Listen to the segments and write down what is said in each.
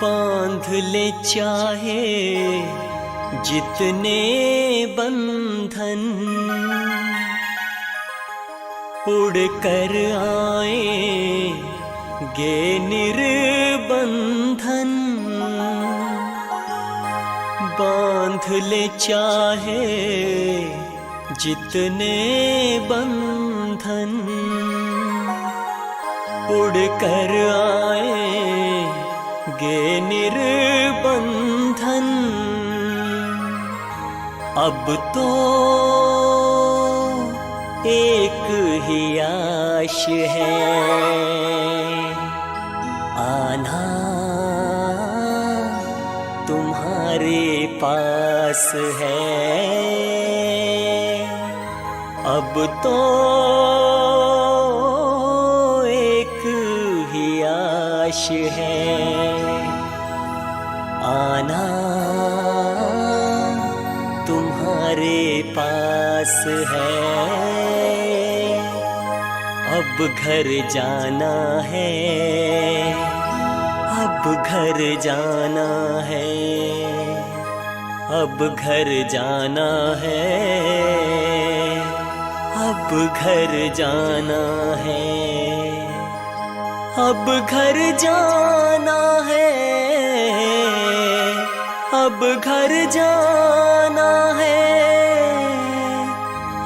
बांध ले चाहे जितने बंधन, उड़ कर आएंगे निर्बंधन। बांध ले चाहे जितने बंधन, उड़ कर आएंगे निर्बंधन। अब तो एक ही आश है, आना तुम्हारे पास है। अब तो एक ही आश है, आना तुम्हारे पास है। अब घर जाना है, अब घर जाना है, अब घर जाना है, अब घर जाना है, अब घर जाना है, अब घर जाना है,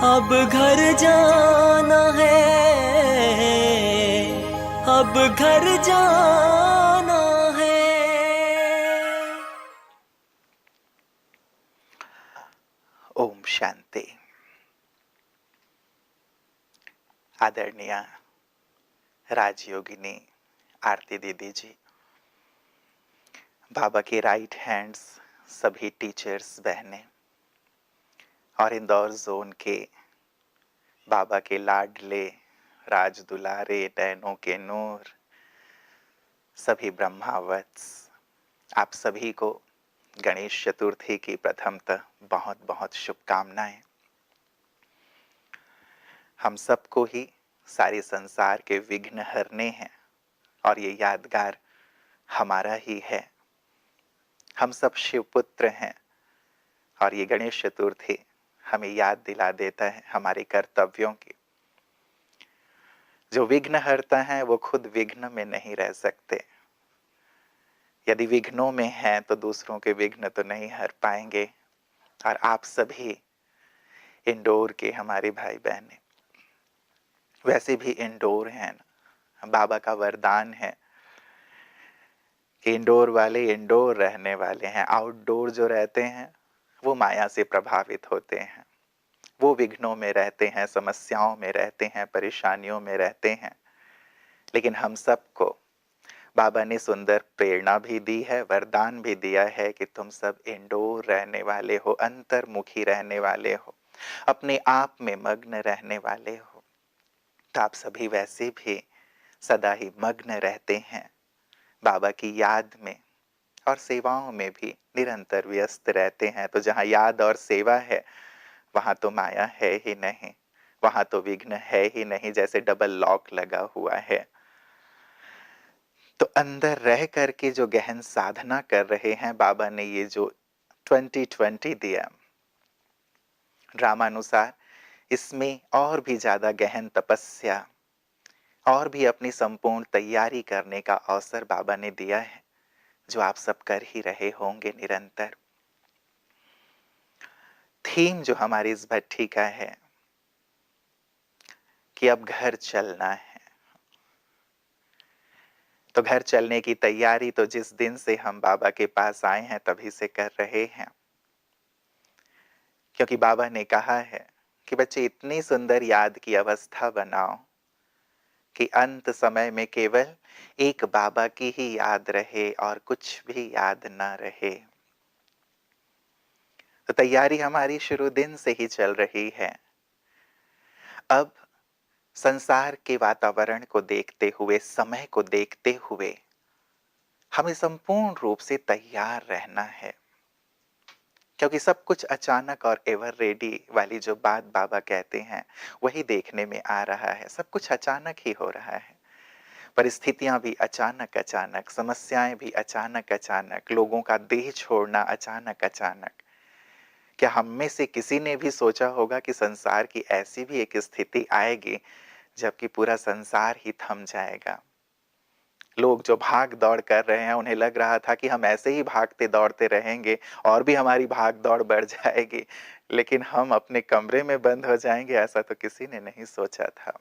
अब घर जाना है, अब घर जाना है। ओम शांति। आदरणीय राजयोगिनी आरती दीदी जी, बाबा के राइट हैंड्स सभी टीचर्स बहनें और इंदौर जोन के बाबा के लाडले राज दुलारे नैनों के नूर, सभी ब्रह्मावत्स, आप सभी को गणेश चतुर्थी की प्रथमतः बहुत बहुत शुभकामनाएं। हम सबको ही सारे संसार के विघ्न हरने हैं और ये यादगार हमारा ही है। हम सब शिवपुत्र हैं और ये गणेश चतुर्थी हमें याद दिला देता है हमारे कर्तव्यों की। जो विघ्न हरता है वो खुद विघ्न में नहीं रह सकते। यदि विघ्नों में हैं तो दूसरों के विघ्न तो नहीं हर पाएंगे। और आप सभी इंदौर के हमारे भाई बहनें वैसे भी इंदौर हैं ना। बाबा का वरदान है कि इंडोर वाले इंडोर रहने वाले हैं, आउटडोर जो रहते हैं वो माया से प्रभावित होते हैं, वो विघ्नों में रहते हैं, समस्याओं में रहते हैं, परेशानियों में रहते हैं। लेकिन हम सबको बाबा ने सुंदर प्रेरणा भी दी है, वरदान भी दिया है कि तुम सब इंडोर रहने वाले हो, अंतर्मुखी रहने वाले हो, अपने आप में मग्न रहने वाले हो। तो आप सभी वैसे भी सदा ही मग्न रहते हैं बाबा की याद में और सेवाओं में भी निरंतर व्यस्त रहते हैं। तो जहाँ याद और सेवा है वहाँ तो माया है ही नहीं, वहाँ तो विघ्न है ही नहीं, जैसे डबल लॉक लगा हुआ है। तो अंदर रह करके जो गहन साधना कर रहे हैं, बाबा ने ये जो 2020 दिया ड्रामानुसार, इसमें और भी ज्यादा गहन तपस्या और भी अपनी संपूर्ण तैयारी करने का अवसर बाबा ने दिया है, जो आप सब कर ही रहे होंगे निरंतर। थीम जो हमारी इस भट्टी का है कि अब घर चलना है, तो घर चलने की तैयारी तो जिस दिन से हम बाबा के पास आए हैं तभी से कर रहे हैं। क्योंकि बाबा ने कहा है कि बच्चे इतनी सुंदर याद की अवस्था बनाओ कि अंत समय में केवल एक बाबा की ही याद रहे और कुछ भी याद ना रहे। तो तैयारी हमारी शुरू दिन से ही चल रही है। अब संसार के वातावरण को देखते हुए, समय को देखते हुए हमें संपूर्ण रूप से तैयार रहना है, क्योंकि सब कुछ अचानक और एवर रेडी वाली जो बात बाबा कहते हैं वही देखने में आ रहा है। सब कुछ अचानक ही हो रहा है। परिस्थितियां भी अचानक अचानक, समस्याएं भी अचानक अचानक, लोगों का देह छोड़ना अचानक अचानक। क्या हम में से किसी ने भी सोचा होगा कि संसार की ऐसी भी एक स्थिति आएगी जबकि पूरा संसार ही थम जाएगा? लोग जो भाग दौड़ कर रहे हैं, उन्हें लग रहा था कि हम ऐसे ही भागते दौड़ते रहेंगे और भी हमारी भाग दौड़ बढ़ जाएगी, लेकिन हम अपने कमरे में बंद हो जाएंगे, ऐसा तो किसी ने नहीं सोचा था।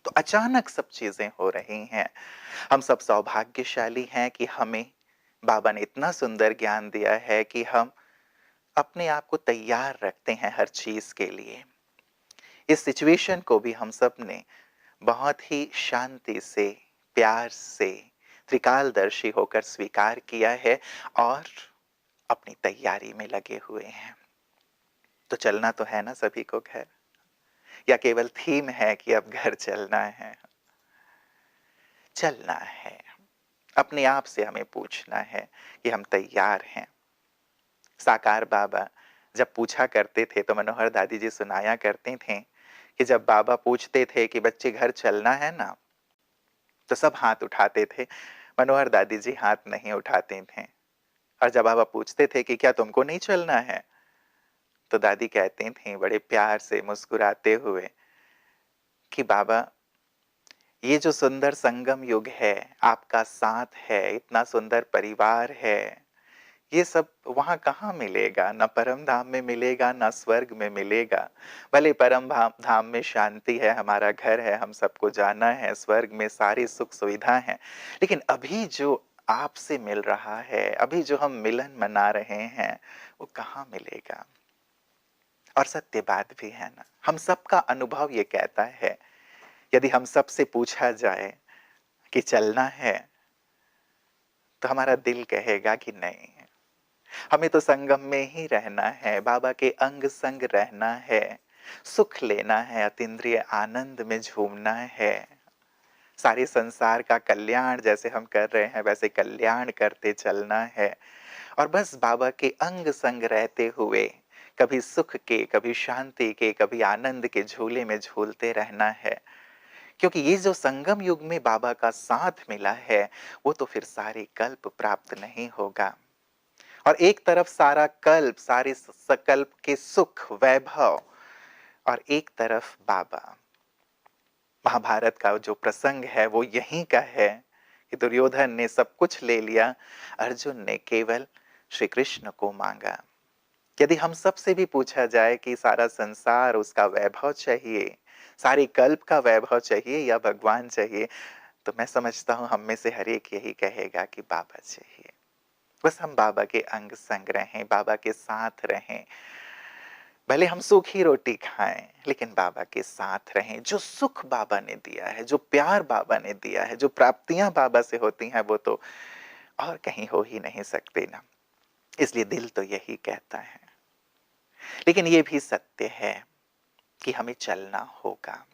तो अचानक सब चीजें हो रही हैं। हम सब सौभाग्यशाली हैं कि हमें बाबा ने इतना सुंदर ज्ञान दिया है कि हम अपने आप को तैयार रखते हैं हर चीज के लिए। इस सिचुएशन को भी हम सब ने बहुत ही शांति से, प्यार से, त्रिकालदर्शी होकर स्वीकार किया है और अपनी तैयारी में लगे हुए हैं। तो चलना तो है ना सभी को घर, या केवल थीम है कि अब घर चलना है? चलना है। अपने आप से हमें पूछना है कि हम तैयार हैं। साकार बाबा जब पूछा करते थे तो मनोहर दादी जी सुनाया करते थे कि जब बाबा पूछते थे कि बच्चे घर चलना है ना, तो सब हाथ उठाते थे, मनोहर दादी जी हाथ नहीं उठाते थे। और जब बाबा पूछते थे कि क्या तुमको नहीं चलना है, तो दादी कहती थी बड़े प्यार से मुस्कुराते हुए कि बाबा, ये जो सुंदर संगम युग है, आपका साथ है, इतना सुंदर परिवार है, ये सब वहां कहाँ मिलेगा? ना परम धाम में मिलेगा, ना स्वर्ग में मिलेगा। भले परम धाम में शांति है, हमारा घर है, हम सबको जाना है, स्वर्ग में सारी सुख सुविधा है, लेकिन अभी जो आपसे मिल रहा है, अभी जो हम मिलन मना रहे हैं, वो कहाँ मिलेगा? और सत्य बात भी है ना, हम सबका अनुभव ये कहता है, यदि हम सबसे पूछा जाए कि चलना है, तो हमारा दिल कहेगा कि नहीं, हमें तो संगम में ही रहना है, बाबा के अंग संग रहना है, सुख लेना है, अतीन्द्रिय आनंद में झूमना है, सारे संसार का कल्याण जैसे हम कर रहे हैं वैसे कल्याण करते चलना है, और बस बाबा के अंग संग रहते हुए कभी सुख के, कभी शांति के, कभी आनंद के झूले में झूलते रहना है। क्योंकि ये जो संगम युग में बाबा का साथ मिला है, वो तो फिर सारे कल्प प्राप्त नहीं होगा। और एक तरफ सारा कल्प, सारे सकल्प के सुख वैभव, और एक तरफ बाबा। महाभारत का जो प्रसंग है वो यहीं का है कि दुर्योधन ने सब कुछ ले लिया, अर्जुन ने केवल श्री कृष्ण को मांगा। यदि हम सब से भी पूछा जाए कि सारा संसार, उसका वैभव चाहिए, सारी कल्प का वैभव चाहिए या भगवान चाहिए, तो मैं समझता हूं हम में से हर एक यही कहेगा कि बाबा चाहिए। बस हम बाबा के अंग संग रहें, बाबा के साथ रहें, भले हम सूखी रोटी खाएं लेकिन बाबा के साथ रहें। जो सुख बाबा ने दिया है, जो प्यार बाबा ने दिया है, जो प्राप्तियां बाबा से होती हैं, वो तो और कहीं हो ही नहीं सकते ना। इसलिए दिल तो यही कहता है, लेकिन ये भी सत्य है कि हमें चलना होगा,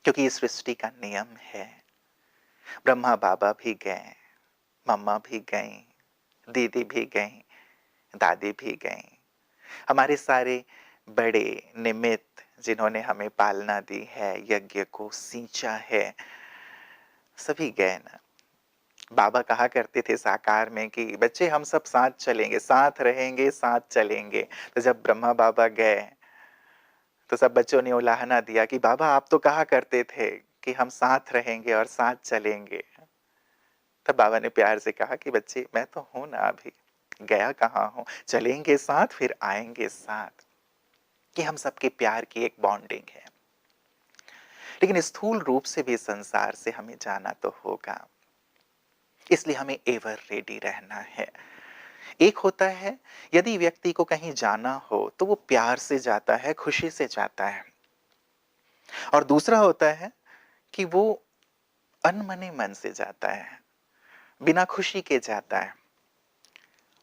क्योंकि इस सृष्टि का नियम है। ब्रह्मा बाबा भी गए, मम्मा भी गई, दीदी भी गई, दादी भी गई, हमारे सारे बड़े निमित्त जिन्होंने हमें पालना दी है, यज्ञ को सींचा है, सभी गए ना। बाबा कहा करते थे साकार में कि बच्चे हम सब साथ चलेंगे, साथ रहेंगे, साथ चलेंगे। तो जब ब्रह्मा बाबा गए तो सब बच्चों ने उलाहना दिया कि बाबा आप तो कहा करते थे कि हम साथ रहेंगे और साथ चलेंगे। तब बाबा ने प्यार से कहा कि बच्चे मैं तो हूं ना, अभी गया कहाँ हूं, चलेंगे साथ फिर आएंगे साथ। कि हम सबके प्यार की एक बॉन्डिंग है। लेकिन स्थूल रूप से भी संसार से हमें जाना तो होगा, इसलिए हमें एवर रेडी रहना है। एक होता है यदि व्यक्ति को कहीं जाना हो तो वो प्यार से जाता है, खुशी से जाता है, और दूसरा होता है कि वो अनमने मन से जाता है, बिना खुशी के जाता है।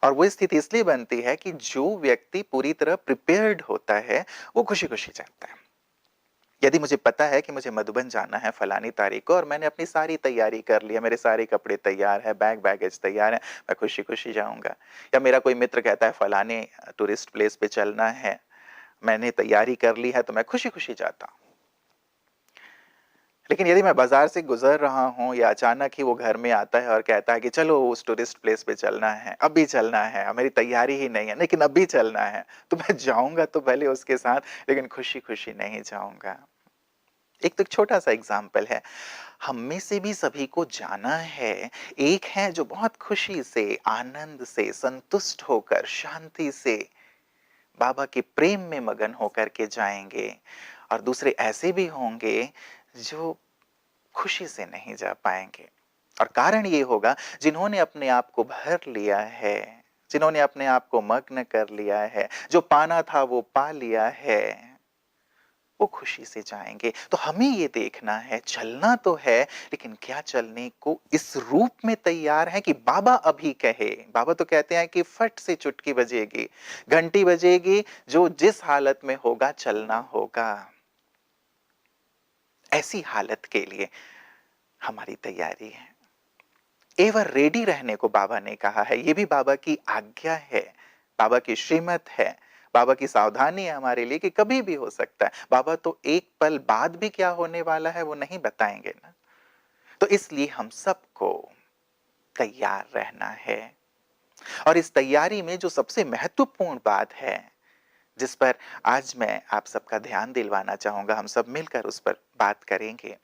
और वो स्थिति इसलिए बनती है कि जो व्यक्ति पूरी तरह प्रिपेयर्ड होता है वो खुशी खुशी जाता है। यदि मुझे पता है कि मुझे मधुबन जाना है फलानी तारीख को और मैंने अपनी सारी तैयारी कर ली है, मेरे सारे कपड़े तैयार है, बैगेज तैयार है, मैं खुशी खुशी जाऊंगा। या मेरा कोई मित्र कहता है फलाने टूरिस्ट प्लेस पे चलना है, मैंने तैयारी कर ली है, तो मैं खुशी खुशी जाता हूं। लेकिन यदि मैं बाजार से गुजर रहा हूँ या अचानक ही वो घर में आता है और कहता है कि चलो उस टूरिस्ट प्लेस पे चलना है, अभी चलना है, मेरी तैयारी ही नहीं है, लेकिन अभी चलना है, तो मैं जाऊंगा तो पहले उसके साथ, लेकिन खुशी खुशी नहीं जाऊंगा। एक तो छोटा सा एग्जाम्पल है, हम में से भी सभी को जाना है। एक है जो बहुत खुशी से, आनंद से, संतुष्ट होकर, शांति से बाबा के प्रेम में मगन होकर के जाएंगे, और दूसरे ऐसे भी होंगे जो खुशी से नहीं जा पाएंगे। और कारण ये होगा, जिन्होंने अपने आप को भर लिया है, जिन्होंने अपने आप को मग्न कर लिया है, जो पाना था वो पा लिया है, वो खुशी से जाएंगे। तो हमें ये देखना है, चलना तो है, लेकिन क्या चलने को इस रूप में तैयार है कि बाबा अभी कहे। बाबा तो कहते हैं कि फट से चुटकी बजेगी, घंटी बजेगी, जो जिस हालत में होगा चलना होगा। ऐसी हालत के लिए हमारी तैयारी है। एवर रेडी रहने को बाबा ने कहा है, ये भी बाबा की आज्ञा है, बाबा की श्रीमत है, बाबा की सावधानी है हमारे लिए कि कभी भी हो सकता है। बाबा तो एक पल बाद भी क्या होने वाला है वो नहीं बताएंगे ना। तो इसलिए हम सबको तैयार रहना है। और इस तैयारी में जो सबसे महत्वपूर्ण बात है, जिस पर आज मैं आप सबका ध्यान दिलवाना चाहूंगा, हम सब मिलकर उस पर बात करेंगे,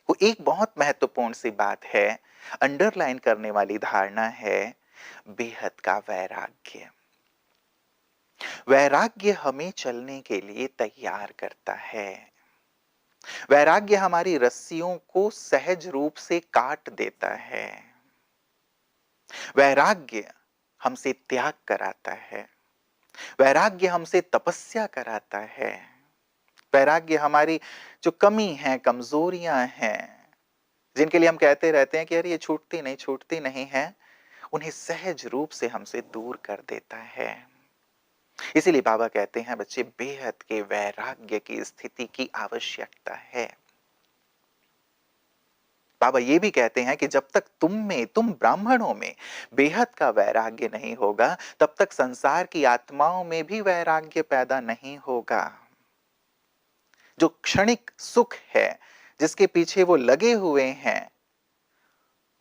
वो एक बहुत महत्वपूर्ण सी बात है, अंडरलाइन करने वाली धारणा है, बेहद का वैराग्य। वैराग्य हमें चलने के लिए तैयार करता है। वैराग्य हमारी रस्सियों को सहज रूप से काट देता है। वैराग्य हमसे त्याग कराता है। वैराग्य हमसे तपस्या कराता है। वैराग्य हमारी जो कमी है, कमजोरियां हैं, जिनके लिए हम कहते रहते हैं कि यार ये छूटती नहीं है, उन्हें सहज रूप से हमसे दूर कर देता है। इसीलिए बाबा कहते हैं, बच्चे बेहद के वैराग्य की स्थिति की आवश्यकता है। बाबा ये भी कहते हैं कि जब तक तुम ब्राह्मणों में बेहद का वैराग्य नहीं होगा, तब तक संसार की आत्माओं में भी वैराग्य पैदा नहीं होगा। जो क्षणिक सुख है, जिसके पीछे वो लगे हुए हैं,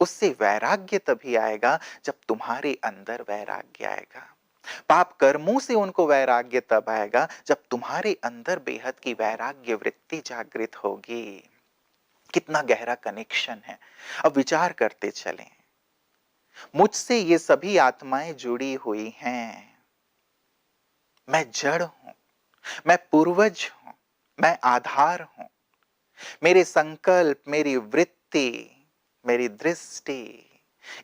उससे वैराग्य तभी आएगा जब तुम्हारे अंदर वैराग्य आएगा। पाप कर्मों से उनको वैराग्य तब आएगा जब तुम्हारे अंदर बेहद की वैराग्य वृत्ति जागृत होगी। कितना गहरा कनेक्शन है। अब विचार करते चलें, मुझसे ये सभी आत्माएं जुड़ी हुई हैं। मैं जड़ हूं, मैं पूर्वज हूं, मैं आधार हूं। मेरे संकल्प, मेरी वृत्ति, मेरी दृष्टि,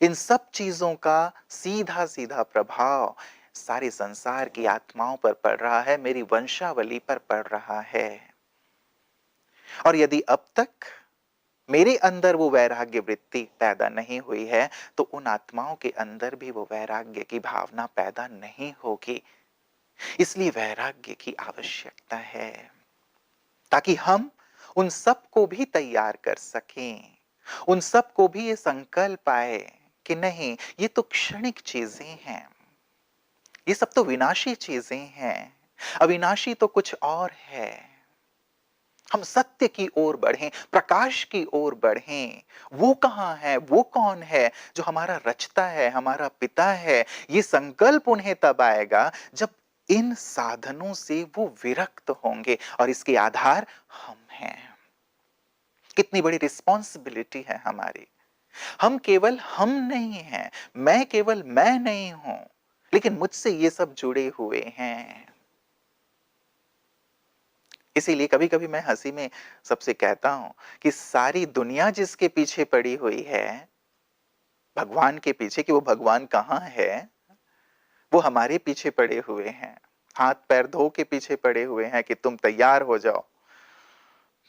इन सब चीजों का सीधा सीधा प्रभाव सारे संसार की आत्माओं पर पड़ रहा है, मेरी वंशावली पर पड़ रहा है। और यदि अब तक मेरे अंदर वो वैराग्य वृत्ति पैदा नहीं हुई है, तो उन आत्माओं के अंदर भी वो वैराग्य की भावना पैदा नहीं होगी। इसलिए वैराग्य की आवश्यकता है, ताकि हम उन सब को भी तैयार कर सकें, उन सब को भी ये संकल्प आए कि नहीं, ये तो क्षणिक चीजें हैं, ये सब तो विनाशी चीजें हैं, अविनाशी तो कुछ और है। हम सत्य की ओर बढ़ें, प्रकाश की ओर बढ़ें। वो कहां है, वो कौन है जो हमारा रचता है, हमारा पिता है। ये संकल्प उन्हें तब आएगा जब इन साधनों से वो विरक्त होंगे, और इसके आधार हम हैं। कितनी बड़ी रिस्पॉन्सिबिलिटी है हमारी। हम केवल हम नहीं हैं, मैं केवल मैं नहीं हूं, लेकिन मुझसे ये सब जुड़े हुए हैं। इसीलिए कभी कभी मैं हंसी में सबसे कहता हूं कि सारी दुनिया जिसके पीछे पड़ी हुई है, भगवान के पीछे, कि वो भगवान कहां है, वो हमारे पीछे पड़े हुए हैं। हाथ पैर धो के पीछे पड़े हुए हैं कि तुम तैयार हो जाओ,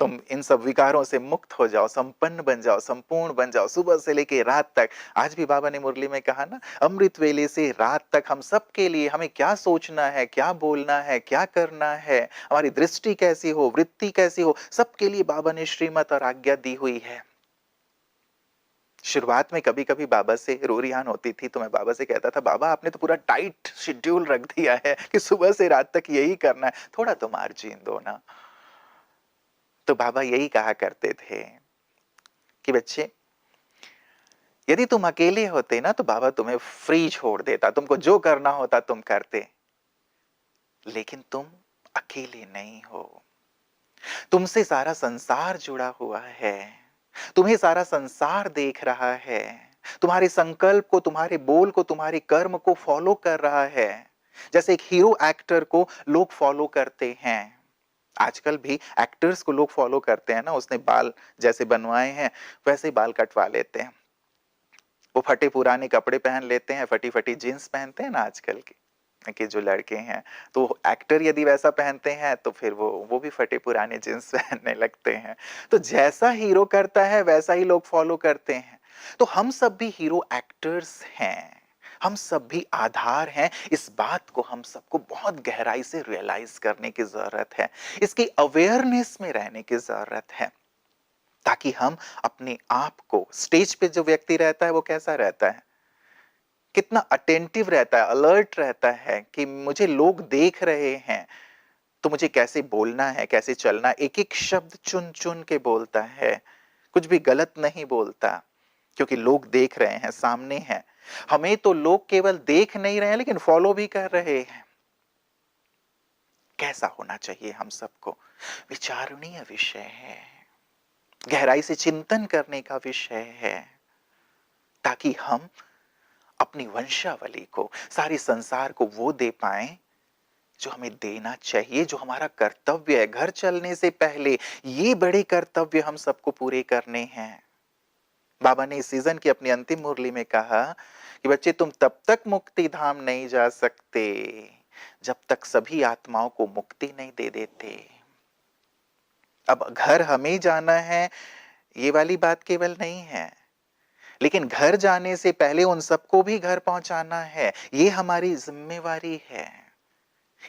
तुम इन सब विकारों से मुक्त हो जाओ, संपन्न बन जाओ, संपूर्ण बन जाओ, सुबह से लेके रात तक। आज भी बाबा ने मुरली में कहा ना, अमृत वेले से रात तक हम सब के लिए हमें क्या सोचना है, क्या बोलना है, क्या करना है, हमारी दृष्टि कैसी हो, वृत्ति कैसी हो, सबके लिए बाबा ने श्रीमत और आज्ञा दी हुई है। शुरुआत में कभी कभी बाबा से रोरियान होती थी, तो मैं बाबा से कहता था, बाबा आपने तो पूरा टाइट शेड्यूल रख दिया है कि सुबह से रात तक यही करना है, थोड़ा तो मार्जिन दो ना। तो बाबा यही कहा करते थे कि बच्चे, यदि तुम अकेले होते ना तो बाबा तुम्हें फ्री छोड़ देता, तुमको जो करना होता तुम करते, लेकिन तुम अकेले नहीं हो, तुमसे सारा संसार जुड़ा हुआ है, तुम्हें सारा संसार देख रहा है, तुम्हारे संकल्प को, तुम्हारे बोल को, तुम्हारे कर्म को फॉलो कर रहा है। जैसे एक हीरो एक्टर को लोग फॉलो करते हैं, आजकल भी एक्टर्स को लोग फॉलो करते हैं ना, उसने बाल जैसे बनवाए हैं वैसे ही बाल कटवा लेते हैं, वो फटे पुराने कपड़े पहन लेते हैं, फटी फटी जीन्स पहनते हैं ना आजकल के जो लड़के हैं, तो एक्टर यदि वैसा पहनते हैं तो फिर वो भी फटे पुराने जींस पहनने लगते हैं। तो जैसा हीरो करता है वैसा ही लोग फॉलो करते हैं। तो हम सब भी हीरो एक्टर्स हैं, हम सब भी आधार हैं। इस बात को हम सबको बहुत गहराई से रियलाइज करने की जरूरत है, इसकी अवेयरनेस में रहने की जरूरत है, ताकि हम अपने आप को, स्टेज पे जो व्यक्ति रहता है वो कैसा रहता है, कितना अटेंटिव रहता है, अलर्ट रहता है कि मुझे लोग देख रहे हैं तो मुझे कैसे बोलना है, कैसे चलना है, एक एक शब्द चुन चुन के बोलता है, कुछ भी गलत नहीं बोलता, क्योंकि लोग देख रहे हैं, सामने हैं। हमें तो लोग केवल देख नहीं रहे हैं लेकिन फॉलो भी कर रहे हैं। कैसा होना चाहिए हम सबको, विचारणीय विषय है, गहराई से चिंतन करने का विषय है, ताकि हम अपनी वंशावली को, सारे संसार को वो दे पाएं जो हमें देना चाहिए, जो हमारा कर्तव्य है। घर चलने से पहले ये बड़े कर्तव्य हम सबको पूरे करने हैं। बाबा ने इस सीजन की अपनी अंतिम मुरली में कहा कि बच्चे, तुम तब तक मुक्ति धाम नहीं जा सकते जब तक सभी आत्माओं को मुक्ति नहीं दे देते। अब घर हमें जाना है ये वाली बात केवल नहीं है, लेकिन घर जाने से पहले उन सबको भी घर पहुंचाना है, ये हमारी जिम्मेवारी है।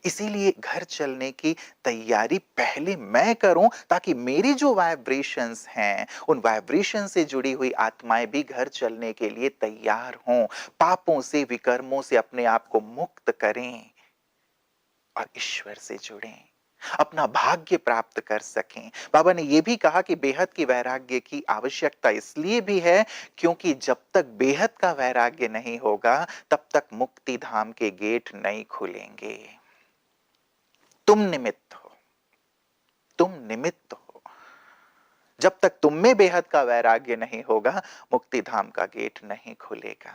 इसीलिए घर चलने की तैयारी पहले मैं करूं, ताकि मेरी जो वाइब्रेशंस हैं, उन वाइब्रेशन से जुड़ी हुई आत्माएं भी घर चलने के लिए तैयार हों, पापों से, विकर्मों से अपने आप को मुक्त करें और ईश्वर से जुड़ें, अपना भाग्य प्राप्त कर सकें। बाबा ने यह भी कहा कि बेहद की वैराग्य की आवश्यकता इसलिए भी है क्योंकि जब तक बेहद का वैराग्य नहीं होगा तब तक मुक्ति धाम के गेट नहीं खुलेंगे। तुम निमित्त हो, तुम निमित्त हो। जब तक तुम में बेहद का वैराग्य नहीं होगा मुक्ति धाम का गेट नहीं खुलेगा।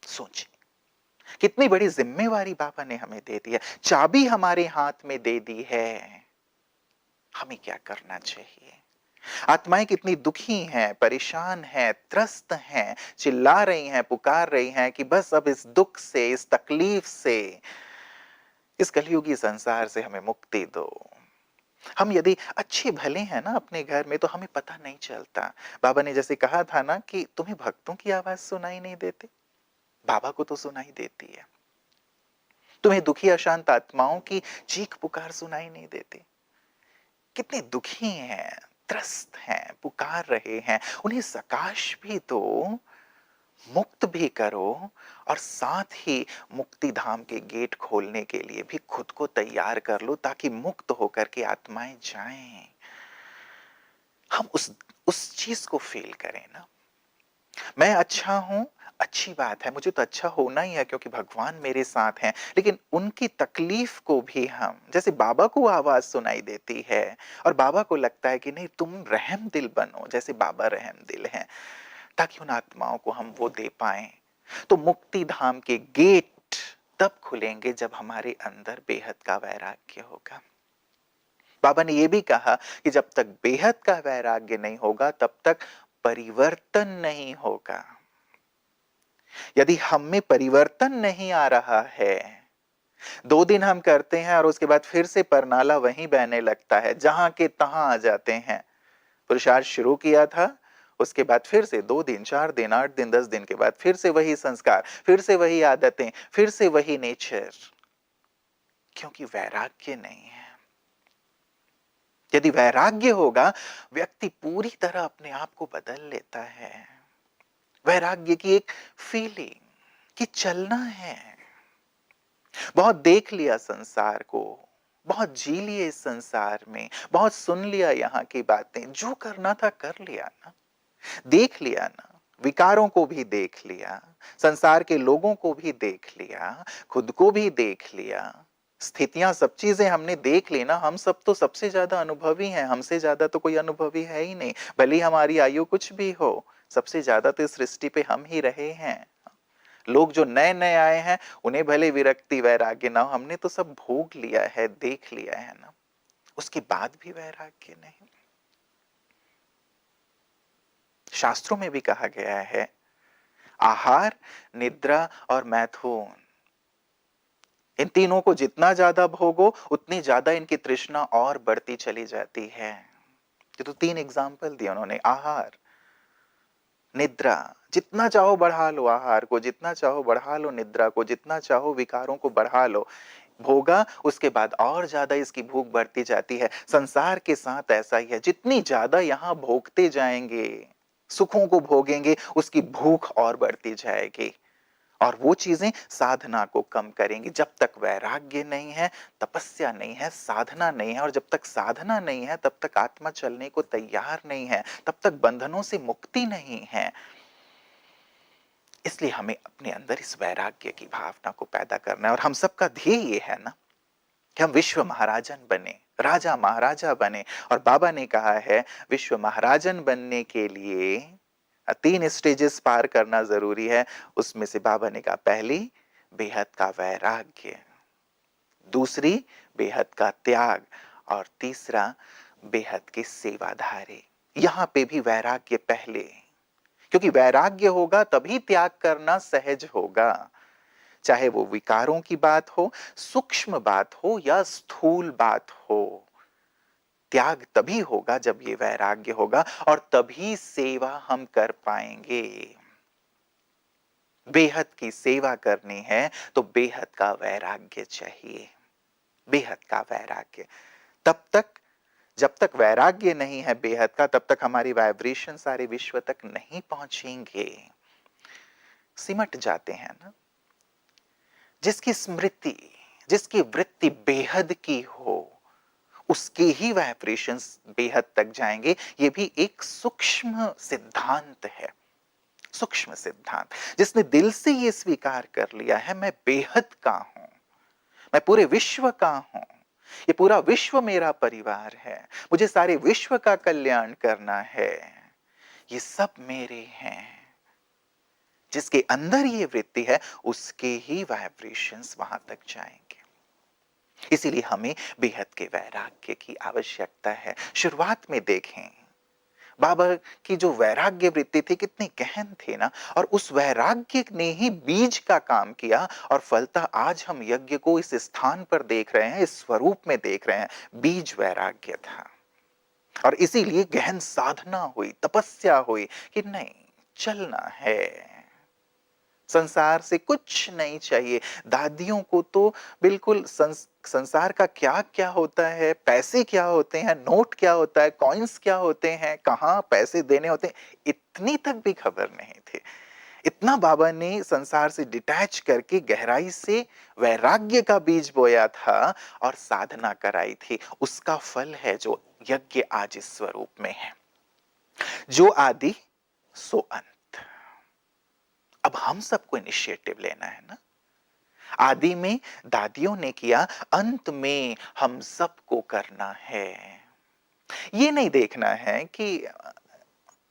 सोचिए कितनी बड़ी जिम्मेवारी बाबा ने हमें दे दी है, चाबी हमारे हाथ में दे दी है। हमें क्या करना चाहिए? आत्माएं कितनी दुखी हैं, परेशान हैं, त्रस्त हैं, चिल्ला रही हैं, पुकार रही हैं कि बस अब इस दुख से, इस तकलीफ से, इस कलयुगी संसार से हमें मुक्ति दो। हम यदि अच्छे भले हैं ना अपने घर में तो हमें पता नहीं चलता। बाबा ने जैसे कहा था ना कि तुम्हें भक्तों की आवाज सुनाई नहीं देती, बाबा को तो सुनाई देती है। तुम्हें दुखी अशांत आत्माओं की चीख पुकार सुनाई नहीं देती। कितने दुखी हैं, त्रस्त हैं, पुकार रहे हैं, उन्हें सकाश भी दो, मुक्त भी करो और साथ ही मुक्ति धाम के गेट खोलने के लिए भी खुद को तैयार कर लो, ताकि मुक्त होकर के आत्माएं जाएं। हम उस चीज को फील करें ना। मैं अच्छा हूं, अच्छी बात है, मुझे तो अच्छा होना ही है क्योंकि भगवान मेरे साथ हैं, लेकिन उनकी तकलीफ को भी हम, जैसे बाबा को आवाज सुनाई देती है और बाबा को लगता है कि नहीं तुम रहम दिल बनो जैसे बाबा रहम दिल हैं, ताकि उन आत्माओं को हम वो दे पाएं। तो मुक्ति धाम के गेट तब खुलेंगे जब हमारे अंदर बेहद का वैराग्य होगा। बाबा ने यह भी कहा कि जब तक बेहद का वैराग्य नहीं होगा तब तक परिवर्तन नहीं होगा। यदि हम में परिवर्तन नहीं आ रहा है, 2 दिन हम करते हैं और उसके बाद फिर से परनाला वहीं बहने लगता है, जहां के तहां आ जाते हैं। पुरुषार्थ शुरू किया था, उसके बाद फिर से 2 दिन, 4 दिन, 8 दिन, 10 दिन के बाद फिर से वही संस्कार, फिर से वही आदतें, फिर से वही नेचर, क्योंकि वैराग्य नहीं है। यदि वैराग्य होगा व्यक्ति पूरी तरह अपने आप को बदल लेता है। वैराग्य की एक फीलिंग कि चलना है, बहुत देख लिया संसार को, बहुत जी लिए इस संसार में, बहुत सुन लिया यहाँ की बातें, जो करना था कर लिया ना, देख लिया ना, विकारों को भी देख लिया, संसार के लोगों को भी देख लिया, खुद को भी देख लिया, स्थितियां सब चीजें हमने देख ली ना। हम सब तो सबसे ज्यादा अनुभवी हैं, हमसे ज्यादा तो कोई अनुभवी है ही नहीं, भले ही हमारी आयु कुछ भी हो, सबसे ज्यादा तो इस सृष्टि पे हम ही रहे हैं। लोग जो नए नए आए हैं उन्हें भले विरक्ति वैराग्य ना हो, हमने तो सब भोग लिया है, देख लिया है ना, उसके बाद भी वैराग्य नहीं। शास्त्रों में भी कहा गया है आहार, निद्रा और मैथुन, इन तीनों को जितना ज्यादा भोगो उतनी ज्यादा इनकी तृष्णा और बढ़ती चली जाती है। ये तो 3 एग्जाम्पल दिए उन्होंने, आहार, निद्रा, जितना चाहो बढ़ा लो आहार को, जितना चाहो बढ़ा लो निद्रा को, जितना चाहो विकारों को बढ़ा लो, भोगा उसके बाद और ज्यादा इसकी भूख बढ़ती जाती है। संसार के साथ ऐसा ही है, जितनी ज्यादा यहां भोगते जाएंगे, सुखों को भोगेंगे, उसकी भूख और बढ़ती जाएगी और वो चीजें साधना को कम करेंगी। जब तक वैराग्य नहीं है, तपस्या नहीं है, साधना नहीं है, और जब तक साधना नहीं है तब तक आत्मा चलने को तैयार नहीं है, तब तक बंधनों से मुक्ति नहीं है। इसलिए हमें अपने अंदर इस वैराग्य की भावना को पैदा करना है और हम सबका ध्येय ये है ना कि हम विश्व महाराजन बने, राजा महाराजा बने। और बाबा ने कहा है विश्व महाराजन बनने के लिए 3 स्टेजेस पार करना जरूरी है। उसमें से बाबा ने कहा पहली बेहद का वैराग्य, दूसरी बेहद का त्याग और तीसरा बेहद की सेवाधारे। यहां पे भी वैराग्य पहले, क्योंकि वैराग्य होगा तभी त्याग करना सहज होगा, चाहे वो विकारों की बात हो, सूक्ष्म बात हो या स्थूल बात हो। त्याग तभी होगा जब ये वैराग्य होगा और तभी सेवा हम कर पाएंगे। बेहद की सेवा करनी है तो बेहद का वैराग्य चाहिए, बेहद का वैराग्य। तब तक, जब तक वैराग्य नहीं है बेहद का, तब तक हमारी वाइब्रेशन सारे विश्व तक नहीं पहुंचेंगे, सिमट जाते हैं ना। जिसकी स्मृति, जिसकी वृत्ति बेहद की हो, उसके ही वाइब्रेशंस बेहद तक जाएंगे। ये भी एक सूक्ष्म सिद्धांत है, सूक्ष्म सिद्धांत। जिसने दिल से ये स्वीकार कर लिया है मैं बेहद का हूं, मैं पूरे विश्व का हूं, ये पूरा विश्व मेरा परिवार है, मुझे सारे विश्व का कल्याण करना है, ये सब मेरे हैं, जिसके अंदर ये वृत्ति है उसके ही वाइब्रेशंस वहां तक जाएंगे। इसीलिए हमें बेहद के वैराग्य की आवश्यकता है। शुरुआत में देखें बाबा की जो वैराग्य वृत्ति थी कितनी गहन थी ना, और उस वैराग्य ने ही बीज का काम किया और फलता आज हम यज्ञ को इस स्थान पर देख रहे हैं, इस स्वरूप में देख रहे हैं। बीज वैराग्य था और इसीलिए गहन साधना हुई, तपस्या हुई कि नहीं चलना है, संसार से कुछ नहीं चाहिए। दादियों को तो बिल्कुल संसार का क्या क्या होता है, पैसे क्या होते हैं, नोट क्या होता है, कॉइन्स क्या होते हैं, कहाँ पैसे देने होते हैं, इतनी तक भी खबर नहीं थी। इतना बाबा ने संसार से डिटैच करके गहराई से वैराग्य का बीज बोया था और साधना कराई थी। उसका फल है जो यज्ञ आज इस स्वरूप में है, जो आदि सो अंत। अब हम सबको इनिशिएटिव लेना है ना। आदि में दादियों ने किया, अंत में हम सबको करना है। ये नहीं देखना है कि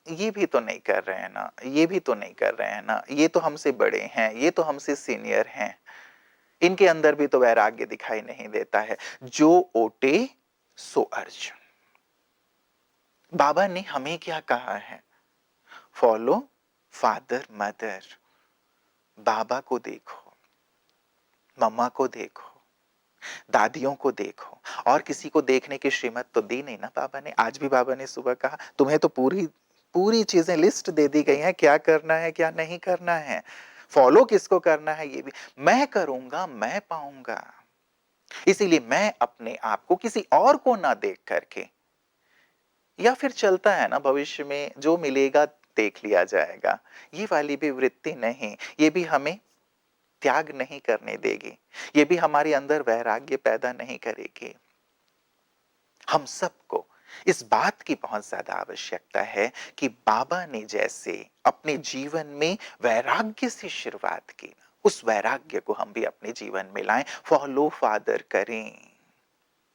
ये भी तो नहीं कर रहे हैं ना, ये भी तो नहीं कर रहे हैं ना, ये तो हमसे बड़े हैं, ये तो हमसे सीनियर हैं, इनके अंदर भी तो वैराग्य दिखाई नहीं देता है। जो ओटे सो अर्जुन। बाबा ने हमें क्या कहा है? Follow father mother. बाबा को देखो, मम्मा को देखो, दादियों को देखो, और किसी को देखने की श्रीमत तो दी नहीं ना बाबा ने। आज भी बाबा ने सुबह कहा तुम्हें तो पूरी पूरी चीजें लिस्ट दे दी गई हैं, क्या करना है क्या नहीं करना है, फॉलो किसको करना है ये भी मैं करूंगा, मैं पाऊंगा। इसीलिए मैं अपने आप को किसी और को ना देख करके, या फिर चलता है ना भविष्य में जो मिलेगा देख लिया जाएगा, ये वाली भी वृत्ति नहीं। ये भी हमें त्याग नहीं करने देगी, ये भी हमारे अंदर वैराग्य पैदा नहीं करेगी। हम सबको इस बात की बहुत ज्यादा आवश्यकता है कि बाबा ने जैसे अपने जीवन में वैराग्य से शुरुआत की ना, उस वैराग्य को हम भी अपने जीवन में लाएं, फॉलो फादर करें।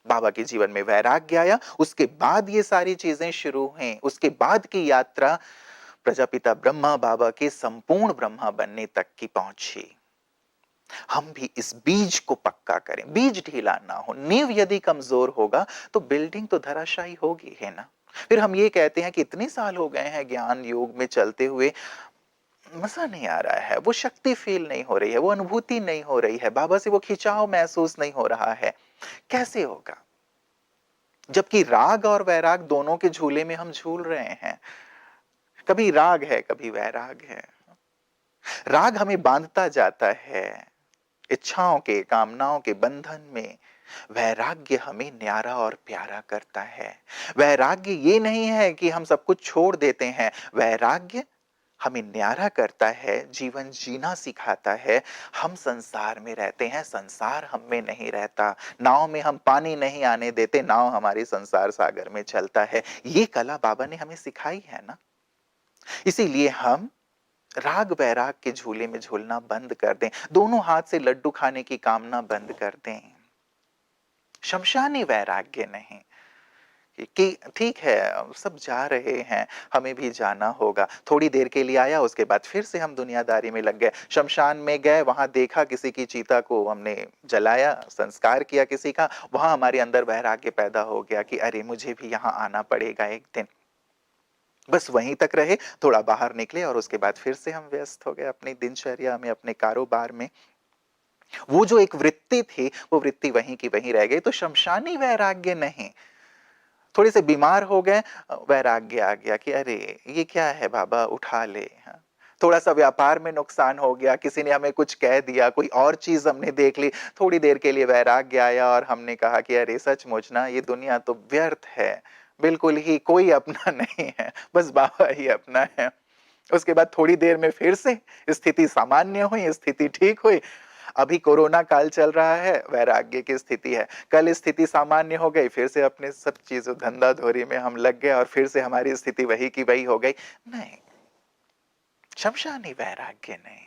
बाबा के जीवन में वैराग्य आया, उसके बाद ये सारी चीजें शुरू हुई, उसके बाद की यात्रा प्रजापिता ब्रह्मा बाबा के संपूर्ण ब्रह्मा बनने तक की पहुंची। हम भी इस बीज को पक्का करें, बीज ढीला ना हो। नींव यदि कमजोर होगा तो बिल्डिंग तो धराशायी होगी, है ना। फिर हम ये कहते हैं कि इतने साल हो गए हैं ज्ञान योग में चलते हुए, मजा नहीं आ रहा है, वो शक्ति फील नहीं हो रही है, वो अनुभूति नहीं हो रही है, बाबा से वो खिंचाव महसूस नहीं हो रहा है। कैसे होगा जबकि राग और वैराग दोनों के झूले में हम झूल रहे हैं। कभी राग है, कभी वैराग है। राग हमें बांधता जाता है इच्छाओं के, कामनाओं के बंधन में। वैराग्य हमें न्यारा और प्यारा करता है। वैराग्य ये नहीं है कि हम सब कुछ छोड़ देते हैं, वैराग्य हमें न्यारा करता है, जीवन जीना सिखाता है। हम संसार में रहते हैं, संसार हम में नहीं रहता। नाव में हम पानी नहीं आने देते, नाव हमारी संसार सागर में चलता है। ये कला बाबा ने हमें सिखाई है ना। इसीलिए हम राग वैराग के झूले में झूलना बंद कर दें, दोनों हाथ से लड्डू खाने की कामना बंद कर दें। शमशानी वैराग्य नहीं कि ठीक है सब जा रहे हैं, हमें भी जाना होगा, थोड़ी देर के लिए आया, उसके बाद फिर से हम दुनियादारी में लग गए। शमशान में गए, वहां देखा किसी की चीता को हमने जलाया, संस्कार किया किसी का, वहां हमारे अंदर वैराग्य पैदा हो गया कि अरे मुझे भी यहाँ आना पड़ेगा एक दिन। बस वहीं तक रहे, थोड़ा बाहर निकले और उसके बाद फिर से हम व्यस्त हो गए अपनी दिनचर्या में, अपने कारोबार में। वो जो एक वृत्ति थी, वो वृत्ति वहीं की वहीं रह गई। तो शमशानी वैराग्य नहीं। थोड़े से बीमार हो गए, वैराग्य आ गया कि अरे ये क्या है बाबा, उठा ले। हाँ। थोड़ा सा व्यापार में नुकसान हो गया, किसी ने हमें कुछ कह दिया, कोई और चीज हमने देख ली, थोड़ी देर के लिए वैराग्य आया और हमने कहा कि अरे सचमुच ना ये दुनिया तो व्यर्थ है, बिल्कुल ही कोई अपना नहीं है, बस बाबा ही अपना है। उसके बाद थोड़ी देर में फिर से स्थिति सामान्य हुई, स्थिति ठीक हुई। अभी कोरोना काल चल रहा है, वैराग्य की स्थिति है। कल स्थिति सामान्य हो गई, फिर से अपने सब चीजों धंधाधोरी में हम लग गए और फिर से हमारी स्थिति वही की वही हो गई। नहीं, शमशानी वैराग्य नहीं,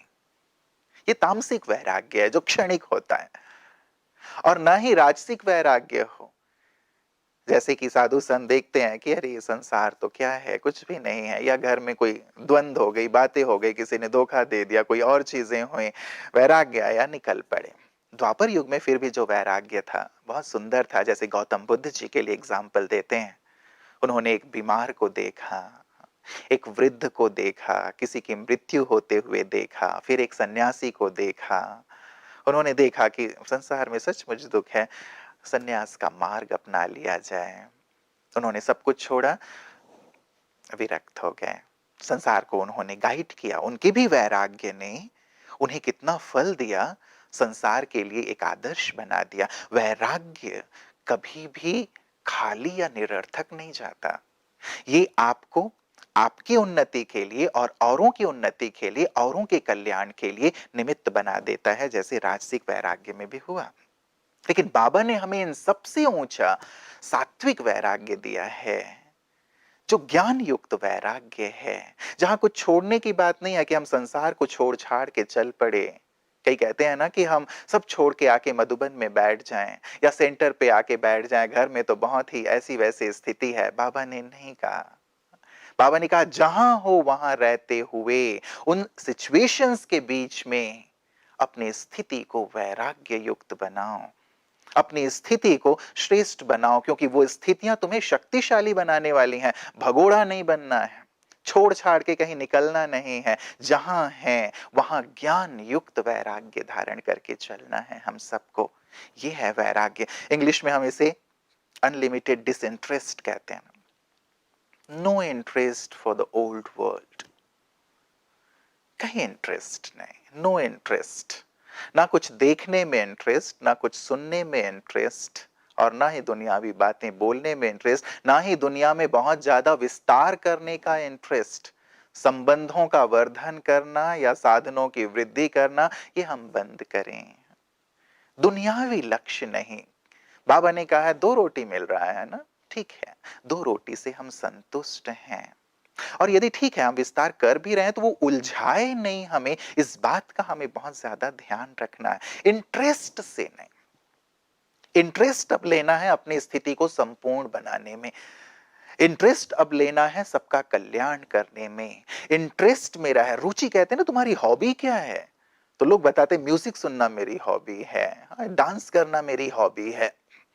ये तामसिक वैराग्य है जो क्षणिक होता है। और ना ही राजसिक वैराग्य हो, जैसे कि साधु संत देखते हैं कि अरे ये संसार तो क्या है, कुछ भी नहीं है, या घर में कोई द्वंद्व हो गई, बातें हो गई, किसी ने धोखा दे दिया, कोई और चीजें हुई, वैराग्य आया, निकल पड़े। द्वापर युग में फिर भी जो वैराग्य था बहुत सुंदर था। जैसे गौतम बुद्ध जी के लिए एग्जाम्पल देते हैं, उन्होंने एक बीमार को देखा, एक वृद्ध को देखा, किसी की मृत्यु होते हुए देखा, फिर एक सन्यासी को देखा। उन्होंने देखा कि संसार में सचमुच दुख है, सन्यास का मार्ग अपना लिया जाए। उन्होंने सब कुछ छोड़ा, विरक्त हो गए। संसार को उन्होंने गाइड किया, उनके भी वैराग्य ने उन्हें कितना फल दिया, संसार के लिए एक आदर्श बना दिया। वैराग्य कभी भी खाली या निरर्थक नहीं जाता। ये आपको आपकी उन्नति के लिए और औरों की उन्नति के लिए, औरों के कल्याण के लिए निमित्त बना देता है, जैसे राजसिक वैराग्य में भी हुआ। लेकिन बाबा ने हमें इन सबसे ऊंचा सात्विक वैराग्य दिया है, जो ज्ञान युक्त वैराग्य है, जहां कुछ छोड़ने की बात नहीं है कि हम संसार को छोड़ छाड़ के चल पड़े। कई कहते हैं ना कि हम सब छोड़ के आके मधुबन में बैठ जाएं या सेंटर पे आके बैठ जाएं, घर में तो बहुत ही ऐसी वैसी स्थिति है। बाबा ने नहीं कहा। बाबा ने कहा जहां हो वहां रहते हुए उन सिचुएशंस के बीच में अपनी स्थिति को वैराग्य युक्त बनाओ, अपनी स्थिति को श्रेष्ठ बनाओ, क्योंकि वो स्थितियां तुम्हें शक्तिशाली बनाने वाली हैं। भगोड़ा नहीं बनना है, छोड़ छाड़ के कहीं निकलना नहीं है। जहां है वहां ज्ञान युक्त वैराग्य धारण करके चलना है हम सबको। ये है वैराग्य। इंग्लिश में हम इसे अनलिमिटेड डिसइंटरेस्ट कहते हैं। No interest for the old world, कहीं इंटरेस्ट नहीं, नो इंटरेस्ट। ना कुछ देखने में इंटरेस्ट, ना कुछ सुनने में इंटरेस्ट, और ना ही दुनियावी बातें बोलने में इंटरेस्ट, ना ही दुनिया में बहुत ज्यादा विस्तार करने का इंटरेस्ट। संबंधों का वर्धन करना या साधनों की वृद्धि करना, ये हम बंद करें। दुनियावी लक्ष्य नहीं। बाबा ने कहा है 2 रोटी मिल रहा है ना, ठीक है, 2 रोटी से हम संतुष्ट हैं। और यदि ठीक है हम विस्तार कर भी रहे हैं तो वो उलझाए नहीं हमें, इस बात का हमें बहुत ज्यादा ध्यान रखना है। इंटरेस्ट से नहीं। इंटरेस्ट अब लेना है अपनी स्थिति को संपूर्ण बनाने में। इंटरेस्ट अब लेना है सबका कल्याण करने में। इंटरेस्ट मेरा है, रुचि कहते हैं ना, तुम्हारी हॉबी क्या है? तो लोग बताते म्यूजिक सुनना मेरी हॉबी है, डांस करना मेरी हॉबी है,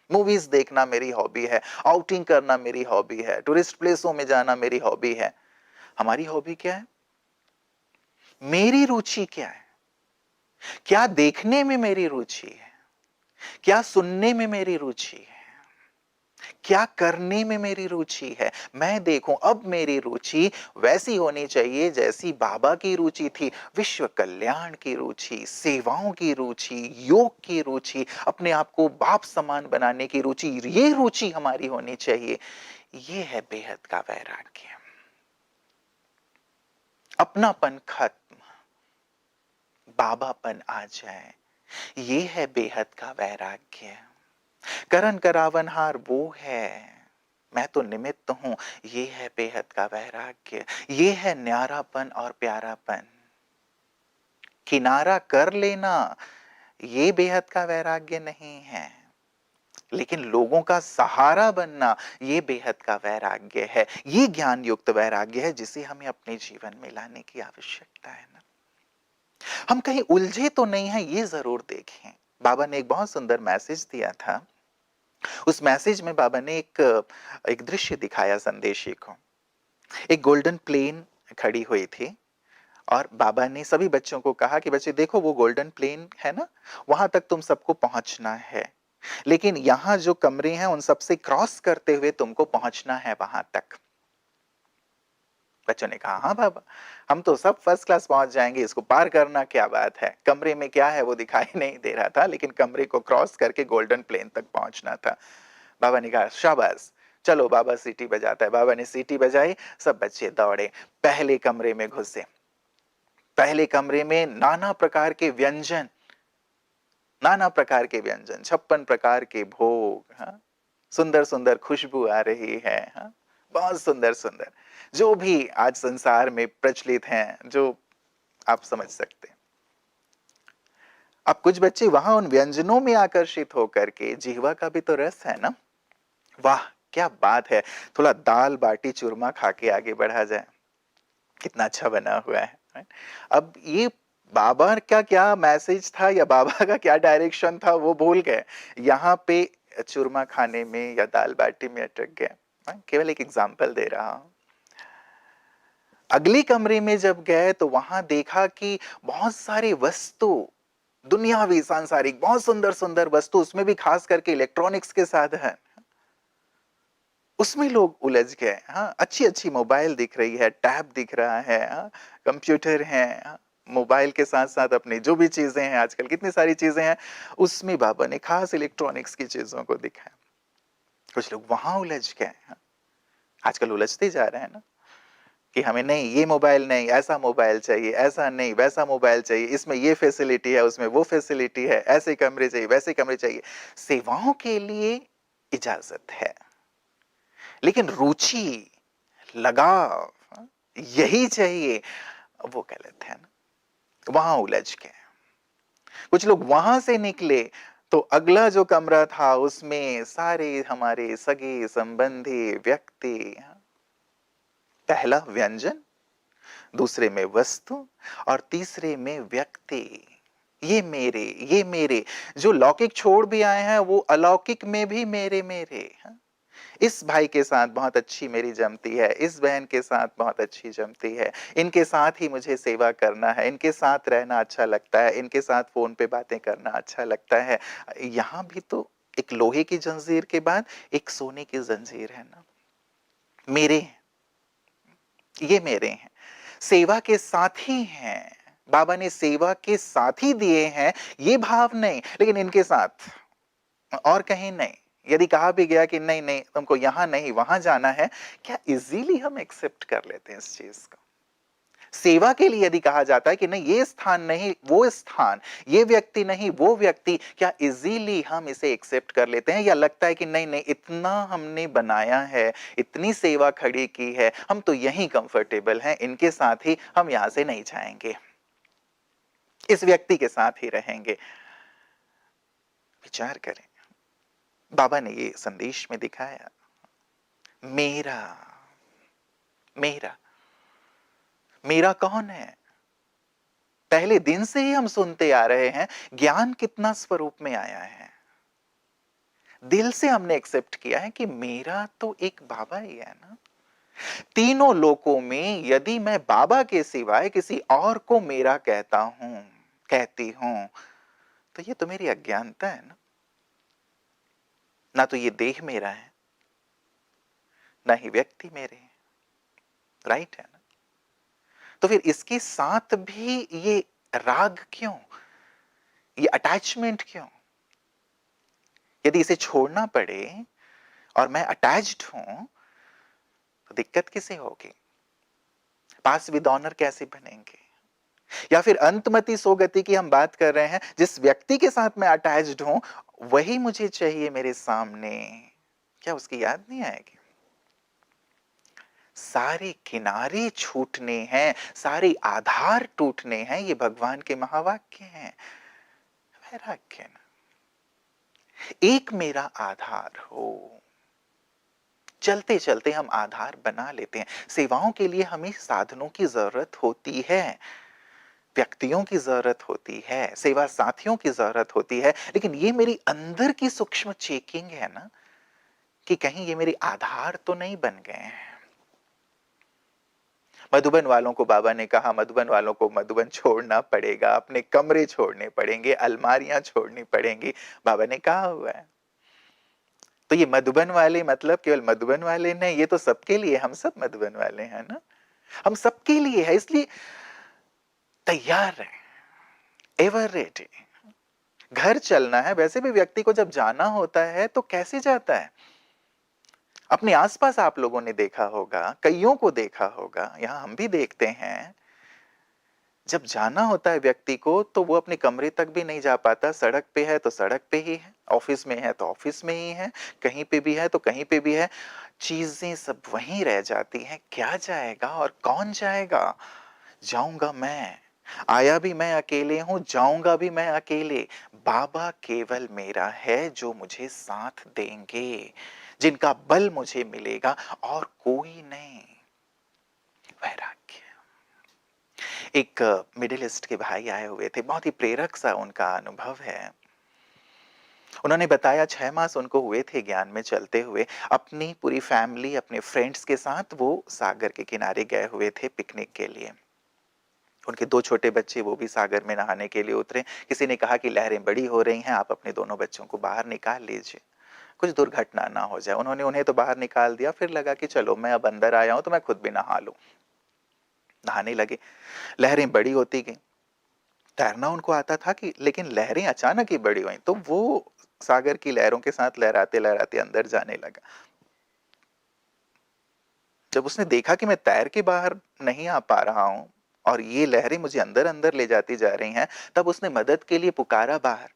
मूवीज देखना मेरी हॉबी है, आउटिंग करना मेरी हॉबी है, टूरिस्ट प्लेसों में जाना मेरी हॉबी है। हमारी हॉबी क्या है? मेरी रुचि क्या है? क्या देखने में मेरी रुचि है? क्या सुनने में मेरी रुचि है? क्या करने में मेरी रुचि है? मैं देखूं अब मेरी रुचि वैसी होनी चाहिए जैसी बाबा की रुचि थी। विश्व कल्याण की रुचि, सेवाओं की रुचि, योग की रुचि, अपने आप को बाप समान बनाने की रुचि, ये रुचि हमारी होनी चाहिए। ये है बेहद का वैराग्य। अपनापन खत्म, बाबापन आ जाए, ये है बेहद का वैराग्य। करण करावनहार वो है, मैं तो निमित्त हूं, ये है बेहद का वैराग्य। ये है न्यारापन और प्यारापन। किनारा कर लेना ये बेहद का वैराग्य नहीं है, लेकिन लोगों का सहारा बनना ये बेहद का वैराग्य है। ये ज्ञान युक्त वैराग्य है जिसे हमें अपने जीवन में लाने की आवश्यकता है ना। हम कहीं उलझे तो नहीं है, ये जरूर देखें। बाबा ने एक बहुत सुंदर मैसेज दिया था। उस मैसेज में बाबा ने एक दृश्य दिखाया संदेशी को। एक गोल्डन प्लेन खड़ी हुई थी और बाबा ने सभी बच्चों को कहा कि बच्चे देखो वो गोल्डन प्लेन है ना, वहां तक तुम सबको पहुंचना है, लेकिन यहाँ जो कमरे हैं उन सबसे क्रॉस करते हुए तुमको पहुंचना है वहां तक। बच्चों ने कहा हाँ बाबा, हम तो सब फर्स्ट क्लास पहुंच जाएंगे, इसको पार करना क्या बात है। कमरे में क्या है वो दिखाई नहीं दे रहा था, लेकिन कमरे को क्रॉस करके गोल्डन प्लेन तक पहुंचना था। बाबा ने कहा शाबाश, चलो बाबा सीटी बजाता है। बाबा ने सीटी बजाई, सब बच्चे दौड़े, पहले कमरे में घुसे। पहले कमरे में नाना प्रकार के व्यंजन, नाना प्रकार के व्यंजन, 56 प्रकार के भोग, हाँ? सुंदर सुंदर खुशबू आ रही है, हाँ? बहुत सुंदर सुंदर, जो भी आज संसार में प्रचलित हैं, जो आप समझ सकते हैं। अब कुछ बच्चे वहां उन व्यंजनों में आकर्षित होकर के, जीवा का भी तो रस है ना, वाह क्या बात है, थोड़ा दाल बाटी चूरमा खा के आगे बढ़ा जाए, कितना अच्छा बना हुआ है। अब ये बाबा का क्या मैसेज था या बाबा का क्या डायरेक्शन था वो भूल गए, यहाँ पे चूरमा खाने में या दाल बाटी में अटक गए। केवल एक एग्जांपल दे रहा हूं। अगले कमरे में जब गए तो वहां देखा कि बहुत सारी वस्तु, दुनियावी सांसारिक बहुत सुंदर सुंदर वस्तु, उसमें भी खास करके इलेक्ट्रॉनिक्स के साधन, उसमें लोग उलझ गए। हाँ, अच्छी अच्छी मोबाइल दिख रही है, टैब दिख रहा है, हाँ, कंप्यूटर है, हाँ, मोबाइल के साथ साथ अपनी जो भी चीजें हैं, आजकल कितनी सारी चीजें हैं, उसमें बाबा ने खास इलेक्ट्रॉनिक्स की चीजों को दिखाया। कुछ लोग वहां उलझ गए। हाँ, आजकल उलझते जा रहे हैं ना कि हमें नहीं ये मोबाइल नहीं, ऐसा मोबाइल चाहिए, ऐसा नहीं वैसा मोबाइल चाहिए, इसमें ये फैसिलिटी है, उसमें वो फैसिलिटी है, ऐसे कमरे चाहिए, वैसे कमरे चाहिए। सेवाओं के लिए इजाजत है, लेकिन रुचि, लगाव, यही चाहिए, वो गलत है ना। वहां उलझ गए। कुछ लोग वहां से निकले तो अगला जो कमरा था उसमें सारे हमारे सगे संबंधी व्यक्ति, पहला व्यंजन, दूसरे में वस्तु और तीसरे में व्यक्ति। ये मेरे जो लौकिक छोड़ भी आए हैं वो अलौकिक में भी मेरे मेरे। इस भाई के साथ बहुत अच्छी मेरी जमती है, इस बहन के साथ बहुत अच्छी जमती है, इनके साथ ही मुझे सेवा करना है, इनके साथ रहना अच्छा लगता है, इनके साथ फोन पे बातें करना अच्छा लगता है। यहाँ भी तो एक लोहे की जंजीर के बाद एक सोने की जंजीर है ना। मेरे हैं, ये मेरे हैं, सेवा के साथी हैं। बाबा ने सेवा के साथी दिए हैं, ये भाव नहीं, लेकिन इनके साथ और कहीं नहीं। यदि कहा भी गया कि नहीं नहीं तुमको यहां नहीं वहां जाना है, क्या इजीली हम एक्सेप्ट कर लेते हैं इस चीज को? सेवा के लिए यदि कहा जाता है कि नहीं ये स्थान नहीं वो स्थान, ये व्यक्ति नहीं वो व्यक्ति, क्या इजीली हम इसे एक्सेप्ट कर लेते हैं या लगता है कि नहीं नहीं इतना हमने बनाया है, इतनी सेवा खड़ी की है, हम तो यहीं कंफर्टेबल हैं, इनके साथ ही हम यहां से नहीं जाएंगे, इस व्यक्ति के साथ ही रहेंगे। विचार करें, बाबा ने ये संदेश में दिखाया, मेरा मेरा मेरा कौन है? पहले दिन से ही हम सुनते आ रहे हैं, ज्ञान कितना स्वरूप में आया है, दिल से हमने एक्सेप्ट किया है कि मेरा तो एक बाबा ही है ना। तीनों लोकों में यदि मैं बाबा के सिवाय किसी और को मेरा कहता हूं, कहती हूं, तो ये तो मेरी अज्ञानता है ना। ना तो ये देह मेरा है, ना ही व्यक्ति मेरे हैं, राइट है ना। तो फिर इसके साथ भी ये राग क्यों, ये अटैचमेंट क्यों? यदि इसे छोड़ना पड़े और मैं अटैच्ड हूं तो दिक्कत किसे होगी? पास विद ऑनर कैसे बनेंगे? या फिर अंतमति सोगति की हम बात कर रहे हैं, जिस व्यक्ति के साथ मैं अटैच्ड हूं वही मुझे चाहिए मेरे सामने, क्या उसकी याद नहीं आएगी? सारे किनारे छूटने हैं, सारे आधार टूटने हैं, ये भगवान के महावाक्य हैं। वैराग्य ना, एक मेरा आधार हो। चलते चलते हम आधार बना लेते हैं। सेवाओं के लिए हमें साधनों की जरूरत होती है, व्यक्तियों की जरूरत होती है, सेवा साथियों की जरूरत होती है, लेकिन ये मेरी अंदर की सूक्ष्म चेकिंग है ना, कि कहीं ये मेरे आधार तो नहीं बन गए हैं। मधुबन वालों को बाबा ने कहा, मधुबन वालों को मधुबन छोड़ना पड़ेगा, अपने कमरे छोड़ने पड़ेंगे, अलमारियां छोड़नी पड़ेंगी, बाबा ने कहा हुआ है। तो ये मधुबन वाले मतलब केवल मधुबन वाले नहीं, ये तो सबके लिए, हम सब मधुबन वाले हैं ना, हम सबके लिए है, इसलिए तैयार रहे, एवर रेडी। घर चलना है, वैसे भी व्यक्ति को जब जाना होता है तो कैसे जाता है? अपने आसपास आप लोगों ने देखा होगा, कईयों को देखा होगा, यहां हम भी देखते हैं, जब जाना होता है व्यक्ति को तो वो अपने कमरे तक भी नहीं जा पाता। सड़क पे है तो सड़क पे ही है, ऑफिस में है तो ऑफिस में ही है, कहीं पे भी है तो कहीं पे भी है, चीजें सब वहीं रह जाती हैं। क्या जाएगा और कौन जाएगा? जाऊंगा मैं, आया भी मैं अकेले हूं, जाऊंगा भी मैं अकेले। बाबा केवल मेरा है जो मुझे साथ देंगे, जिनका बल मुझे मिलेगा, और कोई नहीं। वैराग्य। एक मिडिल ईस्ट के भाई आए हुए थे, बहुत ही प्रेरक सा उनका अनुभव है। उन्होंने बताया 6 मास उनको हुए थे ज्ञान में चलते हुए, अपनी पूरी फैमिली, अपने फ्रेंड्स के साथ वो सागर के किनारे गए हुए थे पिकनिक के लिए। उनके 2 छोटे बच्चे, वो भी सागर में नहाने के लिए उतरे। किसी ने कहा कि लहरें बड़ी हो रही हैं, आप अपने दोनों बच्चों को बाहर निकाल लीजिए, कुछ दुर्घटना ना हो जाए। उन्होंने उन्हें तो बाहर निकाल दिया, फिर लगा कि चलो मैं अब अंदर आया हूं तो मैं खुद भी नहा लूं। नहाने लगे, लहरें बड़ी होती गई। तैरना उनको आता था कि, लेकिन लहरें अचानक ही बड़ी हुई, तो वो सागर की लहरों के साथ लहराते लहराते अंदर जाने लगा। जब उसने देखा कि मैं तैर के बाहर नहीं आ पा रहा हूं और ये लहरें मुझे अंदर अंदर ले जाती जा रही हैं, तब उसने मदद के लिए पुकारा बाहर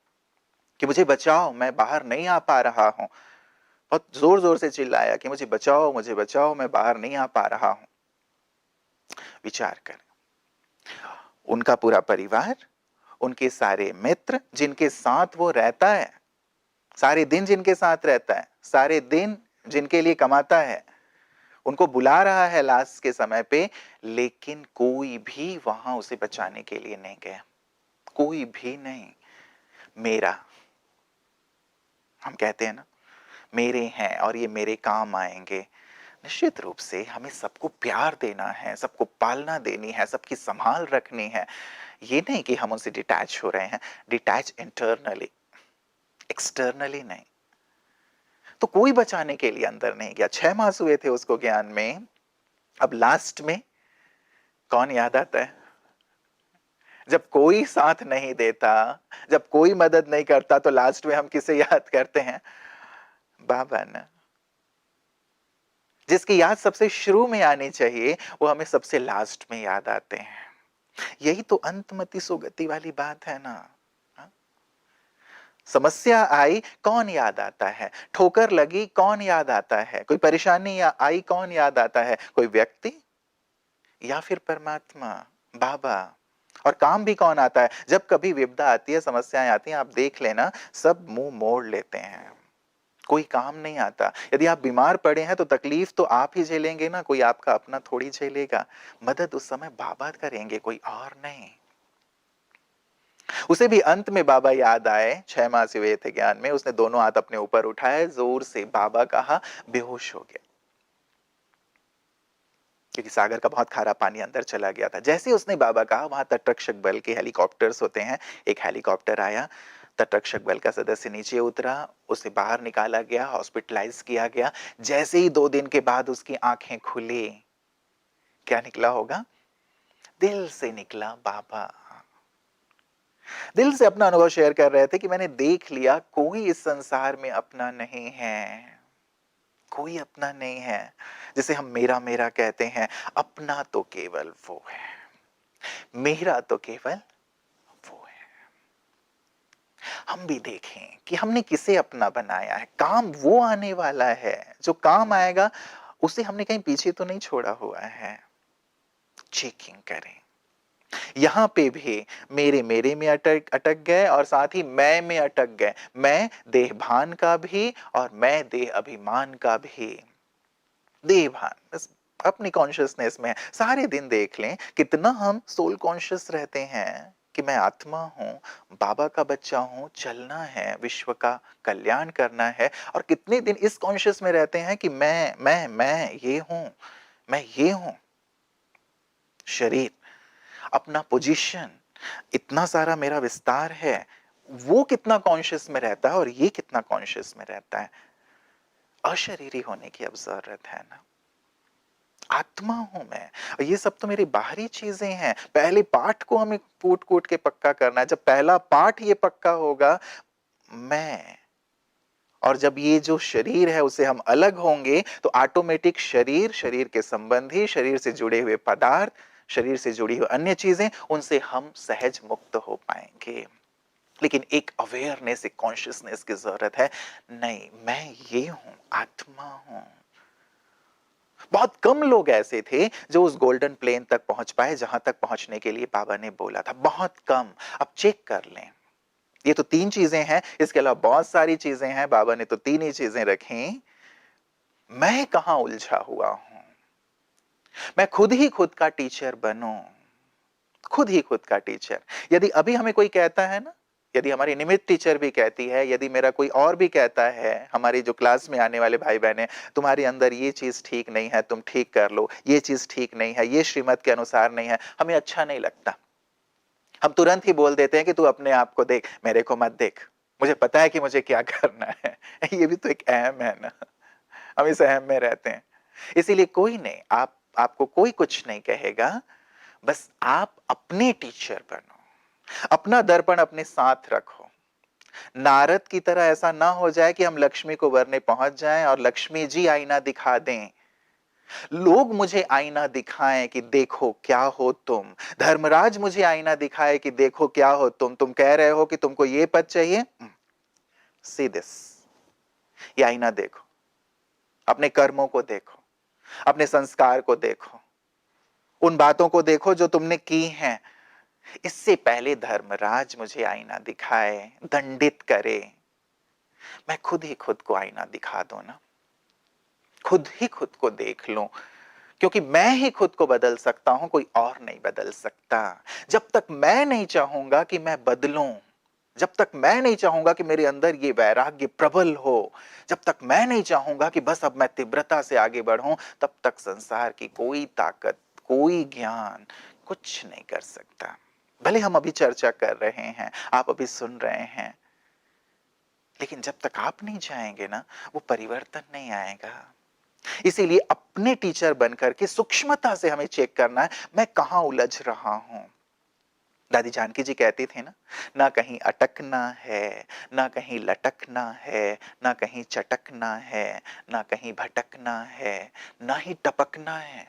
कि मुझे बचाओ, मैं बाहर नहीं आ पा रहा हूं। बहुत जोर जोर से चिल्लाया कि मुझे बचाओ, मुझे बचाओ, मैं बाहर नहीं आ पा रहा हूं। विचार कर, उनका पूरा परिवार, उनके सारे मित्र जिनके साथ वो रहता है, सारे दिन जिनके साथ रहता है, सारे दिन जिनके लिए कमाता है, उनको बुला रहा है लास्ट के समय पे, लेकिन कोई भी वहां उसे बचाने के लिए नहीं गया, कोई भी नहीं। मेरा, हम कहते हैं ना, मेरे हैं और ये मेरे काम आएंगे। निश्चित रूप से हमें सबको प्यार देना है, सबको पालना देनी है, सबकी संभाल रखनी है। ये नहीं कि हम उनसे डिटैच हो रहे हैं, डिटैच इंटरनली, एक्सटर्नली नहीं। तो कोई बचाने के लिए अंदर नहीं गया। 6 मास हुए थे उसको ज्ञान में। अब लास्ट में कौन याद आता है? जब कोई साथ नहीं देता, जब कोई मदद नहीं करता, तो लास्ट में हम किसे याद करते हैं? बाबा ना। जिसकी याद सबसे शुरू में आनी चाहिए, वो हमें सबसे लास्ट में याद आते हैं। यही तो अंतमति सुगति वाली बात है ना। हाँ? समस्या आई, कौन याद आता है? ठोकर लगी, कौन याद आता है? कोई परेशानी आई, कौन याद आता है? कोई व्यक्ति या फिर परमात्मा, बाबा? और काम भी कौन आता है? जब कभी विपदा आती है, समस्याएं आती हैं, आप देख लेना, सब मुंह मोड़ लेते हैं, कोई काम नहीं आता। यदि आप बीमार पड़े हैं तो तकलीफ तो आप ही झेलेंगे ना, कोई आपका अपना थोड़ी झेलेगा। मदद उस समय बाबा करेंगे, कोई और नहीं। उसे भी अंत में बाबा याद आए, 6 मास हुए थे ज्ञान में, उसने दोनों हाथ अपने ऊपर उठाए, जोर से बाबा कहा, बेहोश हो गया, क्योंकि सागर का बहुत खारा पानी अंदर चला गया था। जैसे उसने बाबा कहा, वहां तटरक्षक बल के हेलीकॉप्टर्स होते हैं, एक हेलीकॉप्टर आया, तटरक्षक बल का सदस्य नीचे उतरा, उसे बाहर निकाला गया, हॉस्पिटलाइज किया गया। जैसे ही 2 दिन के बाद उसकी आंखें खुली, क्या निकला होगा? दिल से निकला बाबा। दिल से अपना अनुभव शेयर कर रहे थे कि मैंने देख लिया, कोई इस संसार में अपना नहीं है, कोई अपना नहीं है। जिसे हम मेरा मेरा कहते हैं, अपना तो केवल वो है, मेरा तो केवल वो है। हम भी देखें कि हमने किसे अपना बनाया है। काम वो आने वाला है, जो काम आएगा उसे हमने कहीं पीछे तो नहीं छोड़ा हुआ है। चेकिंग करें। यहां पे भी मेरे मेरे में अटक अटक गए और साथ ही मैं में अटक गए। मैं देहभान का भी और मैं देह अभिमान का भी। देहभान बस अपनी कॉन्शियसनेस में है। सारे दिन देख लें कितना हम सोल कॉन्शियस रहते हैं कि मैं आत्मा हूं, बाबा का बच्चा हूं, चलना है, विश्व का कल्याण करना है। और कितने दिन इस कॉन्शियस में रहते हैं कि मैं ये हूं, मैं ये हूं। शरीर, अपना पोजीशन, इतना सारा मेरा विस्तार है, वो कितना कॉन्शियस में रहता है और ये कितना कॉन्शियस में रहता है। अशरीरी होने की अब जरूरत है ना। आत्मा हूं मैं, और ये सब तो मेरी बाहरी चीजें हैं। पहले पाठ को हमें कूट कूट के पक्का करना है। जब पहला पाठ ये पक्का होगा, मैं, और जब ये जो शरीर है उसे हम अलग होंगे, तो ऑटोमेटिक शरीर, शरीर के संबंधी, शरीर से जुड़े हुए पदार्थ, शरीर से जुड़ी हुई अन्य चीजें, उनसे हम सहज मुक्त हो पाएंगे। लेकिन एक अवेयरनेस, एक कॉन्शियसनेस की जरूरत है। नहीं, मैं ये हूं, आत्मा हूं। बहुत कम लोग ऐसे थे जो उस गोल्डन प्लेन तक पहुंच पाए जहां तक पहुंचने के लिए बाबा ने बोला था। बहुत कम। अब चेक कर लें, ये तो 3 चीजें हैं, इसके अलावा बहुत सारी चीजें हैं, बाबा ने तो 3 ही चीजें रखी। मैं कहां उलझा हुआ हूं? मैं खुद ही खुद का टीचर बनूं, खुद ही खुद का टीचर। यदि अभी हमें कोई कहता है ना, यदि हमारी निमित्त टीचर भी कहती है, यदि मेरा कोई और भी कहता है, हमारी जो क्लास में आने वाले भाई बहन है, तुम्हारे अंदर ये चीज ठीक नहीं है, तुम ठीक कर लो, ये चीज ठीक नहीं है, ये श्रीमत के अनुसार नहीं है, हमें अच्छा नहीं लगता। हम तुरंत ही बोल देते हैं कि तू अपने आप को देख, मेरे को मत देख, मुझे पता है कि मुझे क्या करना है। ये भी तो एक अहम है ना, हम इस अहम में रहते हैं। इसीलिए कोई नहीं, आपको कोई कुछ नहीं कहेगा, बस आप अपने टीचर बनो। अपना दर्पण अपने साथ रखो। नारद की तरह ऐसा ना हो जाए कि हम लक्ष्मी को वरने पहुंच जाएं और लक्ष्मी जी आईना दिखा दें, लोग मुझे आईना दिखाएं कि देखो क्या हो तुम, धर्मराज मुझे आईना दिखाए कि देखो क्या हो तुम कह रहे हो कि तुमको ये पद चाहिए, सी दिस, ये आईना देखो, अपने कर्मों को देखो, अपने संस्कार को देखो, उन बातों को देखो जो तुमने की हैं। इससे पहले धर्मराज मुझे आईना दिखाए, दंडित करे, मैं खुद ही खुद को आईना दिखा दूं ना, खुद ही खुद को देख लूं। क्योंकि मैं ही खुद को बदल सकता हूं, कोई और नहीं बदल सकता। जब तक मैं नहीं चाहूंगा कि मैं बदलूं, जब तक मैं नहीं चाहूंगा कि मेरे अंदर ये वैराग्य प्रबल हो, जब तक मैं नहीं चाहूंगा कि बस अब मैं तीव्रता से आगे बढ़ूं, तब तक संसार की कोई ताकत, कोई ज्ञान कुछ नहीं कर सकता। भले हम अभी चर्चा कर रहे हैं, आप अभी सुन रहे हैं, लेकिन जब तक आप नहीं जाएंगे ना, वो परिवर्तन नहीं आएगा। इसीलिए अपने टीचर बनकर के सूक्ष्मता से हमें चेक करना है, मैं कहां उलझ रहा हूं। दादी जानकी जी कहती थी ना, ना कहीं अटकना है, ना कहीं लटकना है, ना कहीं चटकना है, ना कहीं भटकना है, ना ही टपकना है।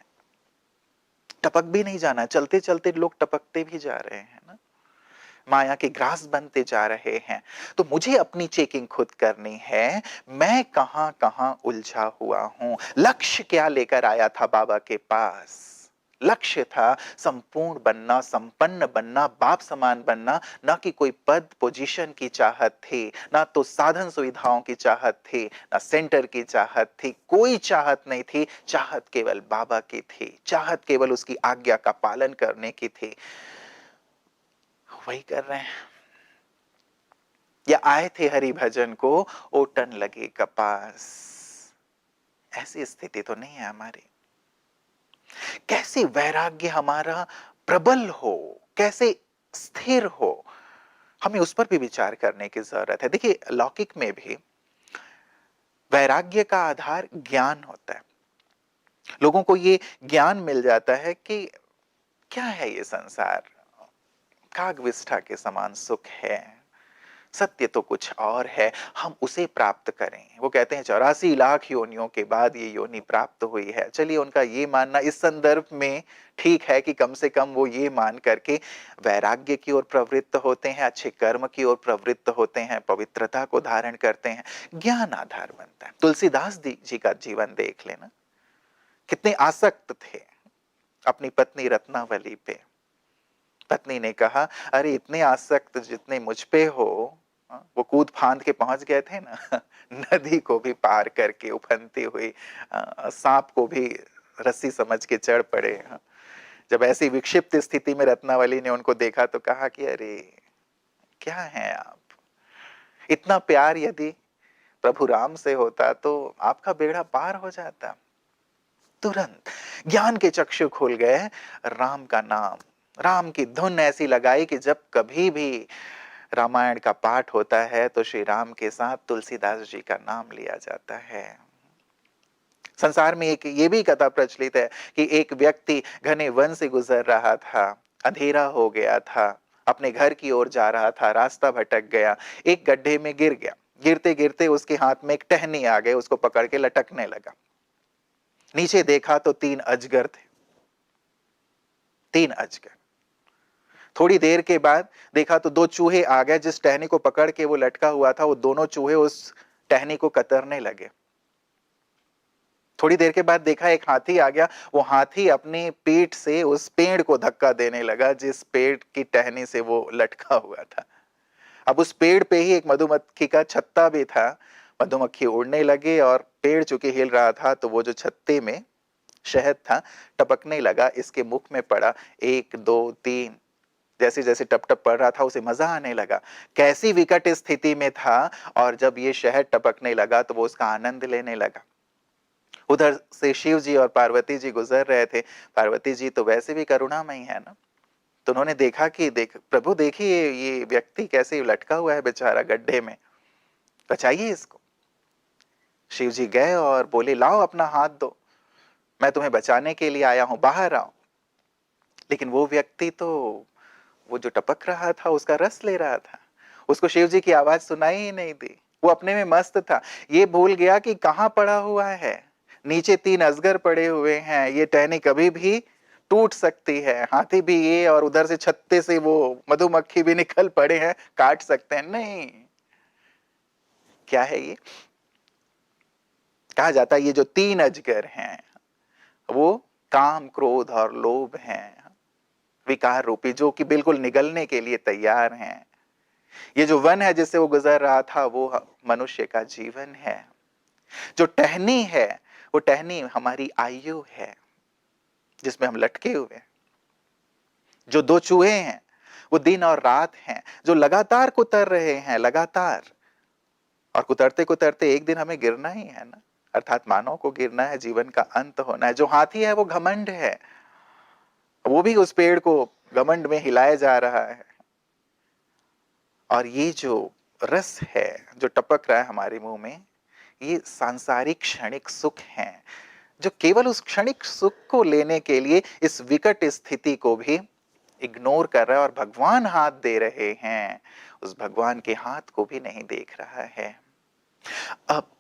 टपक भी नहीं जाना है, चलते चलते लोग टपकते भी जा रहे हैं ना, माया के ग्रास बनते जा रहे हैं। तो मुझे अपनी चेकिंग खुद करनी है, मैं कहां कहां उलझा हुआ हूं। लक्ष्य क्या लेकर आया था बाबा के पास? लक्ष्य था संपूर्ण बनना, संपन्न बनना, बाप समान बनना। ना कि कोई पद पोजीशन की चाहत थी, ना तो साधन सुविधाओं की चाहत थी, ना सेंटर की चाहत थी, कोई चाहत नहीं थी। चाहत केवल बाबा की थी, चाहत केवल उसकी आज्ञा का पालन करने की थी। वही कर रहे हैं। या आए थे हरि भजन को, ओटन लगे कपास। ऐसी स्थिति तो नहीं है हमारी। कैसे वैराग्य हमारा प्रबल हो, कैसे स्थिर हो, हमें उस पर भी विचार करने की जरूरत है। देखिए, लौकिक में भी वैराग्य का आधार ज्ञान होता है। लोगों को ये ज्ञान मिल जाता है कि क्या है ये संसार, कागविष्ठा के समान सुख है, सत्य तो कुछ और है, हम उसे प्राप्त करें। वो कहते हैं 84 लाख योनियों के बाद ये योनि प्राप्त हुई है। चलिए, उनका ये मानना इस संदर्भ में ठीक है कि कम से कम वो ये मान करके वैराग्य की ओर प्रवृत्त होते हैं, अच्छे कर्म की ओर प्रवृत्त होते हैं, पवित्रता को धारण करते हैं। ज्ञान आधार बनता है। तुलसीदास जी का जीवन देख लेना, कितने आसक्त थे अपनी पत्नी रत्नावली पे। पत्नी ने कहा, अरे इतने आसक्त जितने मुझ पे हो, वो कूद फांद के पहुंच गए थे ना नदी को भी पार करके उफनती हुई, सांप को भी रस्सी समझ के चढ़ पड़े। जब ऐसी विक्षिप्त स्थिति में रत्नावली ने उनको देखा तो कहा कि अरे क्या है आप, इतना प्यार यदि प्रभु राम से होता तो आपका बेड़ा पार हो जाता। तुरंत ज्ञान के चक्षु खुल गए। राम का नाम, राम की धुन ऐसी लगाई कि जब कभी भी रामायण का पाठ होता है तो श्री राम के साथ तुलसीदास जी का नाम लिया जाता है। संसार में एक ये भी कथा प्रचलित है कि एक व्यक्ति घने वन से गुजर रहा था, अंधेरा हो गया था, अपने घर की ओर जा रहा था, रास्ता भटक गया, एक गड्ढे में गिर गया। गिरते गिरते उसके हाथ में एक टहनी आ गई, उसको पकड़ के लटकने लगा। नीचे देखा तो 3 अजगर थे, 3 अजगर। थोड़ी देर के बाद देखा तो 2 चूहे आ गए, जिस टहनी को पकड़ के वो लटका हुआ था, वो दोनों चूहे उस टहनी को कतरने लगे। थोड़ी देर के बाद देखा एक हाथी आ गया, वो हाथी अपनी पीठ से उस पेड़ को धक्का देने लगा जिस पेड़ की टहनी से वो लटका हुआ था। अब उस पेड़ पे ही एक मधुमक्खी का छत्ता भी था। मधुमक्खी उड़ने लगे और पेड़ चूंकि हिल रहा था तो वो जो छत्ते में शहद था टपकने लगा, इसके मुख में पड़ा। 1 2 3 जैसे जैसे टप टप पड़ रहा था उसे मजा आने लगा। कैसी विकट स्थिति में था, और जब ये शहद टपकने लगा तो वो उसका आनंद लेने लगा। उधर से शिव जी और पार्वती जी गुजर रहे थे। पार्वती जी तो वैसे भी करुणामयी है ना, तो उन्होंने देखा कि देख प्रभु, देखिए ये व्यक्ति कैसे लटका हुआ है बेचारा गड्ढे में, बचाइए इसको। शिव जी गए और बोले, लाओ अपना हाथ दो, मैं तुम्हें बचाने के लिए आया हूं, बाहर आओ। लेकिन वो व्यक्ति तो वो जो टपक रहा था उसका रस ले रहा था, उसको शिव जी की आवाज सुनाई ही नहीं दी। वो अपने में मस्त था, ये भूल गया कि कहां पड़ा हुआ है। नीचे 3 अजगर पड़े हुए हैं, ये टहनी कभी भी टूट सकती है, हाथी भी ये, और उधर से छत्ते से वो मधुमक्खी भी निकल पड़े हैं, काट सकते हैं। नहीं, क्या है ये? कहा जाता है ये जो 3 अजगर हैं वो काम, क्रोध और लोभ हैं, विकार रूपी, जो कि बिल्कुल निगलने के लिए तैयार हैं। ये जो वन है जिससे वो गुजर रहा था वो मनुष्य का जीवन है। जो टहनी है वो टहनी हमारी आयु है जिसमें हम लटके हुए हैं। जो 2 चूहे हैं वो दिन और रात हैं, जो लगातार कुतर रहे हैं, लगातार, और कुतरते कुतरते एक दिन हमें गिरना ही है ना, अर्थात मानव को गिरना है, जीवन का अंत होना है। जो हाथी है वो घमंड है, वो भी उस पेड़ को घमंड में हिलाया जा रहा है। और ये जो रस है जो टपक रहा है हमारे मुंह में, ये सांसारिक क्षणिक सुख है, जो केवल उस क्षणिक सुख को लेने के लिए इस विकट स्थिति को भी इग्नोर कर रहा है और भगवान हाथ दे रहे हैं, उस भगवान के हाथ को भी नहीं देख रहा है। अब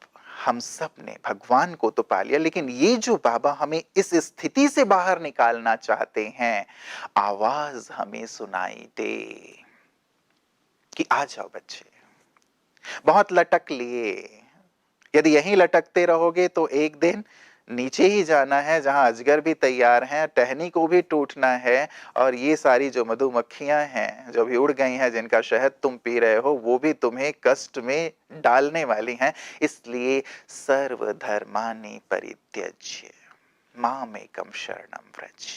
हम सब ने भगवान को तो पा लिया, लेकिन ये जो बाबा हमें इस स्थिति से बाहर निकालना चाहते हैं, आवाज हमें सुनाई दे कि आ जाओ बच्चे, बहुत लटक लिए, यदि यहीं लटकते रहोगे तो एक दिन नीचे ही जाना है, जहां अजगर भी तैयार हैं, टहनी को भी टूटना है, और ये सारी जो मधुमक्खियां हैं जो भी उड़ गई हैं, जिनका शहद तुम पी रहे हो, वो भी तुम्हें कष्ट में डालने वाली हैं। इसलिए सर्वधर्मानि परित्यज्य मामेकं शरणं व्रज,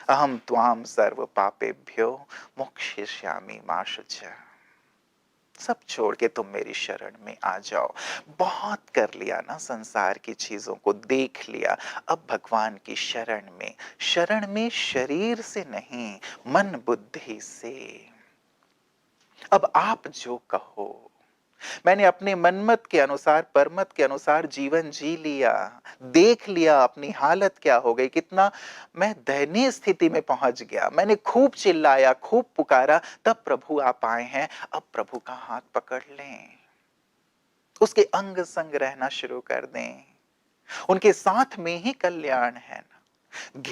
अहम त्वाम सर्व पापेभ्यो मोक्षयिष्यामि मा शुचः। सब छोड़ के तुम मेरी शरण में आ जाओ। बहुत कर लिया ना, संसार की चीजों को देख लिया, अब भगवान की शरण में शरीर से नहीं, मन बुद्धि से। अब आप जो कहो, मैंने अपने मनमत के अनुसार, परमत के अनुसार जीवन जी लिया, देख लिया अपनी हालत क्या हो गई, कितना मैं दयनीय स्थिति में पहुंच गया। मैंने खूब चिल्लाया, खूब पुकारा, तब प्रभु आप आए हैं। अब प्रभु का हाथ पकड़ लें, उसके अंग संग रहना शुरू कर दें, उनके साथ में ही कल्याण है ना।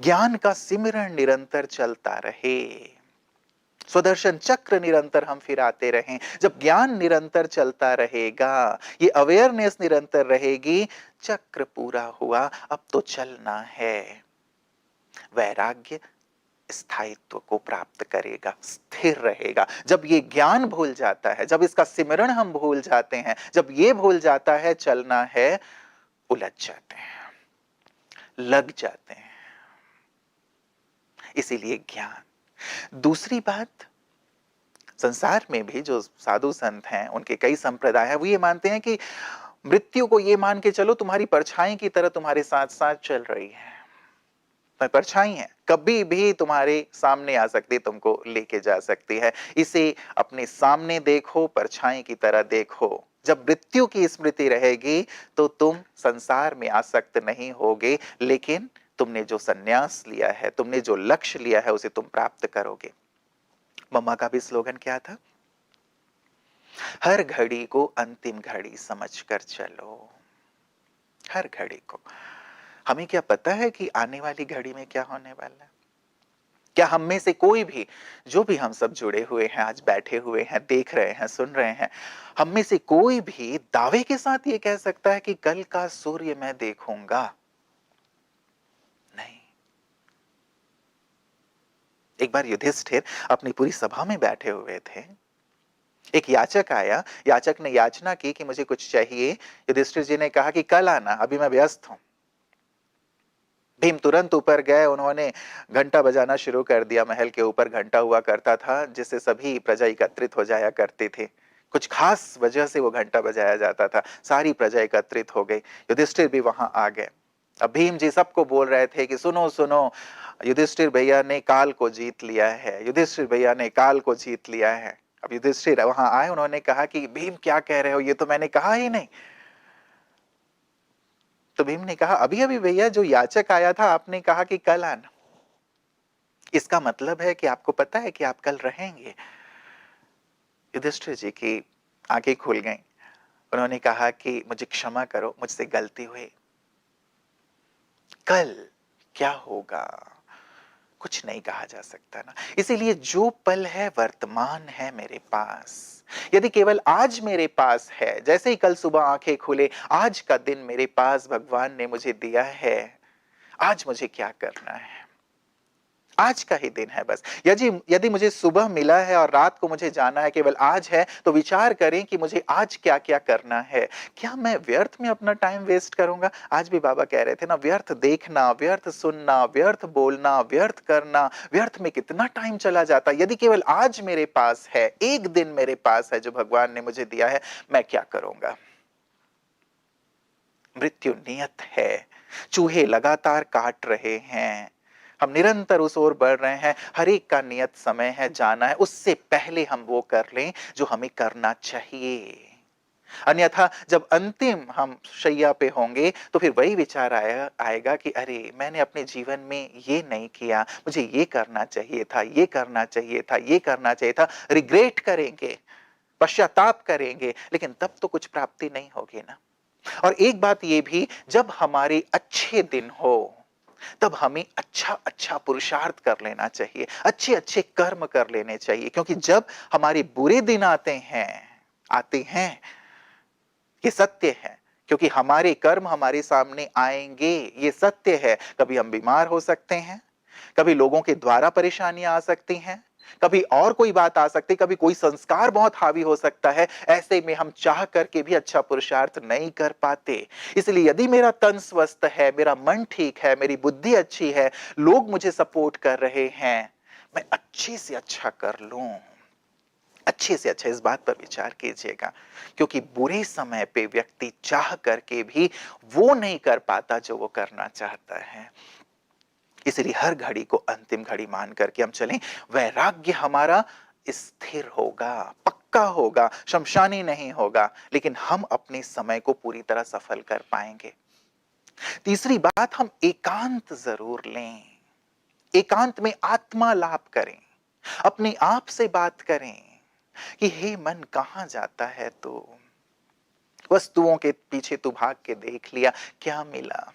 ज्ञान का सिमरण निरंतर चलता रहे, स्वदर्शन चक्र निरंतर हम फिराते रहें। जब ज्ञान निरंतर चलता रहेगा, ये अवेयरनेस निरंतर रहेगी, चक्र पूरा हुआ, अब तो चलना है। वैराग्य स्थायित्व को प्राप्त करेगा, स्थिर रहेगा। जब ये ज्ञान भूल जाता है, जब इसका सिमरण हम भूल जाते हैं, जब ये भूल जाता है चलना है, उलझ जाते हैं, लग जाते हैं। इसीलिए ज्ञान। दूसरी बात, संसार में भी जो साधु संत हैं, उनके कई संप्रदाय हैं, वो ये मानते हैं कि मृत्यु को ये मान के चलो तुम्हारी परछाई की तरह तुम्हारे साथ साथ चल रही है। परछाई है, कभी भी तुम्हारे सामने आ सकती, तुमको लेके जा सकती है। इसे अपने सामने देखो, परछाई की तरह देखो। जब मृत्यु की स्मृति रहेगी तो तुम संसार में आसक्त नहीं होगे, लेकिन तुमने जो संन्यास लिया है, तुमने जो लक्ष्य लिया है, उसे तुम प्राप्त करोगे। मम्मा का भी स्लोगन क्या था? हर घड़ी को अंतिम घड़ी समझकर चलो। हर घड़ी को। हमें क्या पता है कि आने वाली घड़ी में क्या होने वाला है? क्या हम में से कोई भी, जो भी हम सब जुड़े हुए हैं, आज बैठे हुए हैं, देख रहे हैं, सुन रहे हैं, हम में से कोई भी दावे के साथ ये कह सकता है कि कल का सूर्य मैं देखूंगा? नहीं। एक बार युधिष्ठिर अपनी पूरी सभा में बैठे हुए थे, एक याचक आया, याचक ने याचना की कि मुझे कुछ चाहिए। युधिष्ठिर जी ने कहा कि कल आना, अभी मैं व्यस्त हूं। भीम तुरंत ऊपर गए, उन्होंने घंटा बजाना शुरू कर दिया। महल के ऊपर घंटा हुआ करता था, जिससे सभी प्रजा एकत्रित हो जाया करते थे। कुछ खास वजह से वो घंटा बजाया जाता था, सारी प्रजा एकत्रित हो गई। युधिष्ठिर भी वहां आ गए। अब भीम जी सबको बोल रहे थे कि सुनो सुनो, युधिष्ठिर भैया ने काल को जीत लिया है, युधिष्ठिर भैया ने काल को जीत लिया है। अब युधिष्ठिर वहां आए, उन्होंने कहा कि भीम क्या कह रहे हो, ये तो मैंने कहा ही नहीं। तो भीम ने कहा, अभी अभी भैया जो याचक आया था, आपने कहा कि कल आना। इसका मतलब है कि आपको पता है कि आप कल रहेंगे। युधिष्ठिर जी की आंखें खुल गईं। उन्होंने कहा कि मुझे क्षमा करो, मुझसे गलती हुई। कल क्या होगा कुछ नहीं कहा जा सकता ना। इसीलिए जो पल है वर्तमान है मेरे पास। यदि केवल आज मेरे पास है, जैसे ही कल सुबह आंखें खुले, आज का दिन मेरे पास भगवान ने मुझे दिया है, आज मुझे क्या करना है? आज का ही दिन है बस। यदि मुझे सुबह मिला है और रात को मुझे जाना है, केवल आज है, तो विचार करें कि मुझे आज क्या क्या करना है। क्या मैं व्यर्थ में अपना टाइम वेस्ट करूंगा? आज भी बाबा कह रहे थे ना, व्यर्थ देखना, व्यर्थ सुनना, व्यर्थ बोलना, व्यर्थ करना, व्यर्थ में कितना टाइम चला जाता। यदि केवल आज मेरे पास है, एक दिन मेरे पास है जो भगवान ने मुझे दिया है, मैं क्या करूंगा? मृत्यु नियत है, चूहे लगातार काट रहे हैं, हम निरंतर उस ओर बढ़ रहे हैं। हर एक का नियत समय है, जाना है। उससे पहले हम वो कर लें जो हमें करना चाहिए। अन्यथा जब अंतिम हम शैया पे होंगे तो फिर वही विचार आएगा कि अरे मैंने अपने जीवन में ये नहीं किया, मुझे ये करना चाहिए था, ये करना चाहिए था, ये करना चाहिए था। रिग्रेट करेंगे, पश्चाताप करेंगे, लेकिन तब तो कुछ प्राप्ति नहीं होगी ना। और एक बात ये भी, जब हमारे अच्छे दिन हो तब हमें अच्छा अच्छा पुरुषार्थ कर लेना चाहिए, अच्छे अच्छे कर्म कर लेने चाहिए, क्योंकि जब हमारे बुरे दिन आते हैं, ये सत्य है। क्योंकि हमारे कर्म हमारे सामने आएंगे, ये सत्य है। कभी हम बीमार हो सकते हैं, कभी लोगों के द्वारा परेशानियां आ सकती हैं, कभी और कोई बात आ सकती है, कभी कोई संस्कार बहुत हावी हो सकता है। ऐसे में हम चाह करके भी अच्छा पुरुषार्थ नहीं कर पाते। इसलिए यदि मेरा तन स्वस्थ है, मेरा मन ठीक है, मेरी बुद्धि अच्छी है, लोग मुझे सपोर्ट कर रहे हैं, मैं अच्छे से अच्छा कर लूं। अच्छे से अच्छा, इस बात पर विचार कीजिएगा। क्योंकि बुरे समय पे व्यक्ति चाह करके भी वो नहीं कर पाता जो वो करना चाहता है। इसलिए हर घड़ी को अंतिम घड़ी मान करके हम चलें। वैराग्य हमारा स्थिर होगा, पक्का होगा, शमशानी नहीं होगा, लेकिन हम अपने समय को पूरी तरह सफल कर पाएंगे। तीसरी बात, हम एकांत जरूर लें। एकांत में आत्मा लाप करें, अपने आप से बात करें कि हे मन कहां जाता है तू? वस्तुओं के पीछे तू भाग के देख लिया, क्या मिला?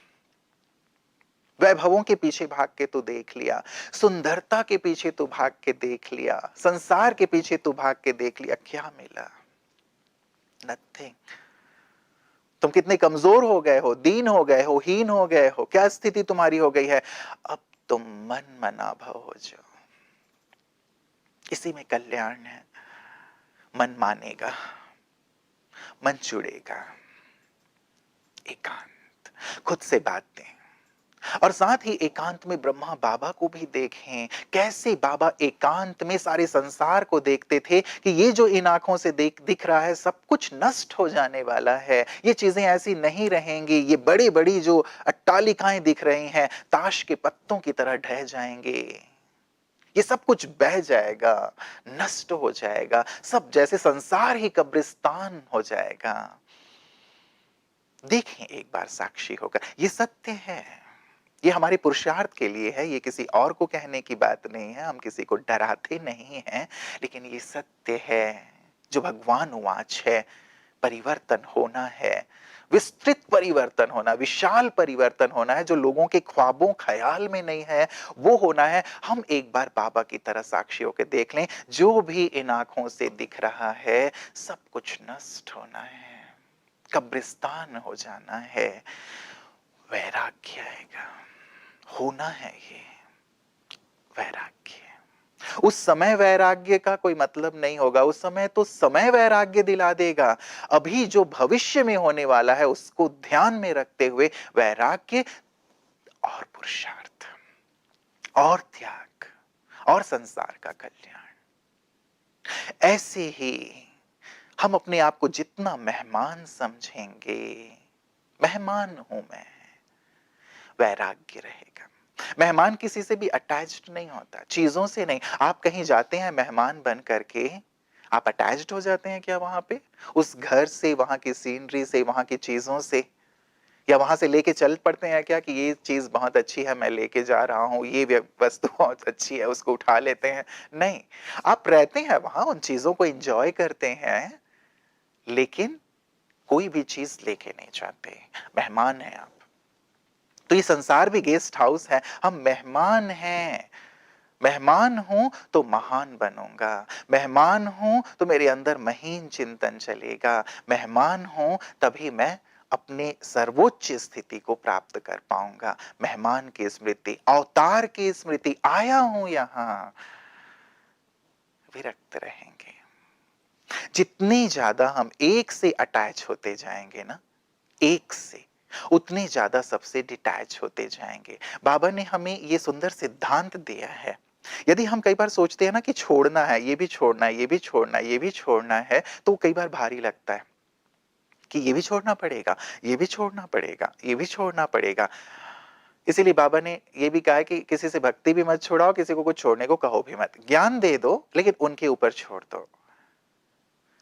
वैभवों के पीछे भाग के तू देख लिया, सुंदरता के पीछे तू भाग के देख लिया, संसार के पीछे तू भाग के देख लिया, क्या मिला? नथिंग। तुम कितने कमजोर हो गए हो, दीन हो गए हो, हीन हो गए हो, क्या स्थिति तुम्हारी हो गई है। अब तुम मन मना भव हो जाओ, इसी में कल्याण है। मन मानेगा, मन जुड़ेगा। एकांत, खुद से बातें, और साथ ही एकांत में ब्रह्मा बाबा को भी देखें। कैसे बाबा एकांत में सारे संसार को देखते थे कि ये जो इन आंखों से दिख रहा है सब कुछ नष्ट हो जाने वाला है, ये चीजें ऐसी नहीं रहेंगी, ये बड़ी बड़ी जो अट्टालिकाएं दिख रही हैं ताश के पत्तों की तरह ढह जाएंगे, ये सब कुछ बह जाएगा, नष्ट हो जाएगा, सब जैसे संसार ही कब्रिस्तान हो जाएगा। देखें एक बार साक्षी होकर, ये सत्य है, ये हमारे पुरुषार्थ के लिए है, ये किसी और को कहने की बात नहीं है, हम किसी को डराते नहीं हैं, लेकिन ये सत्य है जो भगवान वाच है। परिवर्तन होना है, विस्तृत परिवर्तन होना, विशाल परिवर्तन होना है, जो लोगों के ख्वाबों ख्याल में नहीं है वो होना है। हम एक बार बाबा की तरह साक्षी होकर देख लें, जो भी इन आंखों से दिख रहा है सब कुछ नष्ट होना है, कब्रिस्तान हो जाना है। वैराग्य आएगा, होना है ये वैराग्य। उस समय वैराग्य का कोई मतलब नहीं होगा, उस समय तो समय वैराग्य दिला देगा। अभी जो भविष्य में होने वाला है उसको ध्यान में रखते हुए वैराग्य और पुरुषार्थ और त्याग और संसार का कल्याण। ऐसे ही हम अपने आप को जितना मेहमान समझेंगे, मेहमान हूं मैं, वैराग्य रहेगा। मेहमान किसी से भी अटैच्ड नहीं होता, चीजों से नहीं। आप कहीं जाते हैं मेहमान बन करके, आप अटैच्ड हो जाते हैं क्या वहां पे, उस घर से, वहां की सीनरी से, वहां की चीजों से, या वहां से लेके चल पड़ते हैं क्या कि ये चीज बहुत अच्छी है मैं लेके जा रहा हूं, ये वस्तु बहुत अच्छी है उसको उठा लेते हैं? नहीं, आप रहते हैं वहां, उन चीजों को एंजॉय करते हैं, लेकिन कोई भी चीज लेके नहीं जाते। मेहमान है आप। तो ये संसार भी गेस्ट हाउस है, हम मेहमान हैं। मेहमान हूं तो महान बनूंगा, मेहमान हूं तो मेरे अंदर महीन चिंतन चलेगा, मेहमान हूं तभी मैं अपने सर्वोच्च स्थिति को प्राप्त कर पाऊंगा। मेहमान की स्मृति, अवतार की स्मृति, आया हूं यहां, विरक्त रहेंगे। जितनी ज्यादा हम एक से अटैच होते जाएंगे ना, एक से, उतने ज्यादा सबसे डिटैच होते जाएंगे। बाबा ने हमें ये सुंदर सिद्धांत दिया है। यदि हम कई बार सोचते हैं ना कि छोड़ना है, ये भी छोड़ना है, ये भी छोड़ना है, ये भी छोड़ना है, तो कई बार भारी लगता है कि ये भी छोड़ना पड़ेगा, ये भी छोड़ना पड़ेगा, ये भी छोड़ना पड़ेगा। इसीलिए बाबा ने ये भी कहा है कि किसी से भक्ति भी मत छुड़ाओ, किसी को कुछ छोड़ने को कहो भी मत, ज्ञान दे दो लेकिन उनके ऊपर छोड़ दो।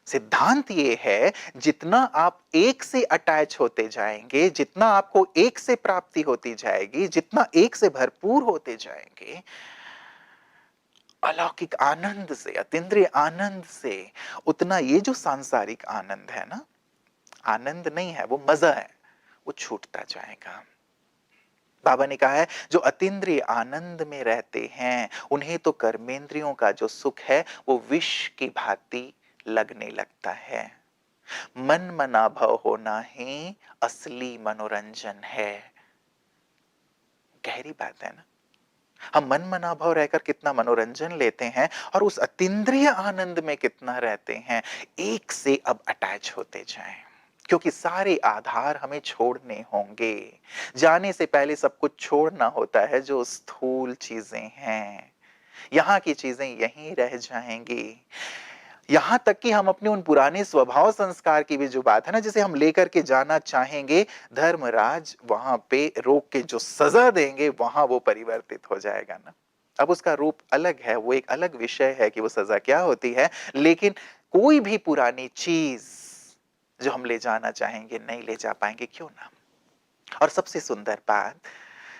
सिद्धांत ये है, जितना आप एक से अटैच होते जाएंगे, जितना आपको एक से प्राप्ति होती जाएगी, जितना एक से भरपूर होते जाएंगे, अलौकिक आनंद से, अतीन्द्रिय आनंद से, उतना ये जो सांसारिक आनंद है ना, आनंद नहीं है, वो मजा है, वो छूटता जाएगा। बाबा ने कहा है, जो अतीन्द्रिय आनंद में रहते हैं उन्हें तो कर्मेंद्रियों का जो सुख है वो विष की भांति लगने लगता है। मन मना भव होना ही असली मनोरंजन है। गहरी बात है ना। हम मन मना भव रहकर कितना मनोरंजन लेते हैं और उस अतीन्द्रिय आनंद में कितना रहते हैं। एक से अब अटैच होते जाएं, क्योंकि सारे आधार हमें छोड़ने होंगे। जाने से पहले सब कुछ छोड़ना होता है, जो स्थूल चीजें हैं। यहाँ की चीजें यहीं रह जाएंगी। यहां तक कि हम अपने उन पुराने स्वभाव संस्कार की भी जो बात है ना, जिसे हम लेकर के जाना चाहेंगे, धर्मराज वहां पे रोक के जो सजा देंगे, वहां वो परिवर्तित हो जाएगा ना। अब उसका रूप अलग है, वो एक अलग विषय है कि वो सजा क्या होती है, लेकिन कोई भी पुरानी चीज जो हम ले जाना चाहेंगे नहीं ले जा पाएंगे, क्यों ना। और सबसे सुंदर बात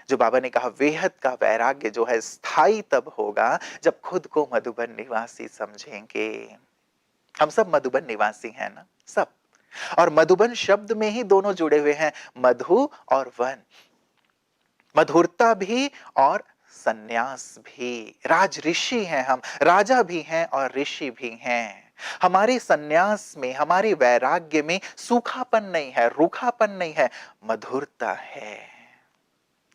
जो बाबा ने कहा, बेहद का वैराग्य जो है स्थायी तब होगा जब खुद को मधुबन निवासी समझेंगे। हम सब मधुबन निवासी हैं ना, सब। और मधुबन शब्द में ही दोनों जुड़े हुए हैं, मधु और वन, मधुरता भी और सन्यास भी। राज ऋषि हैं हम, राजा भी हैं और ऋषि भी हैं। हमारे सन्यास में, हमारे वैराग्य में सूखापन नहीं है, रूखापन नहीं है, मधुरता है।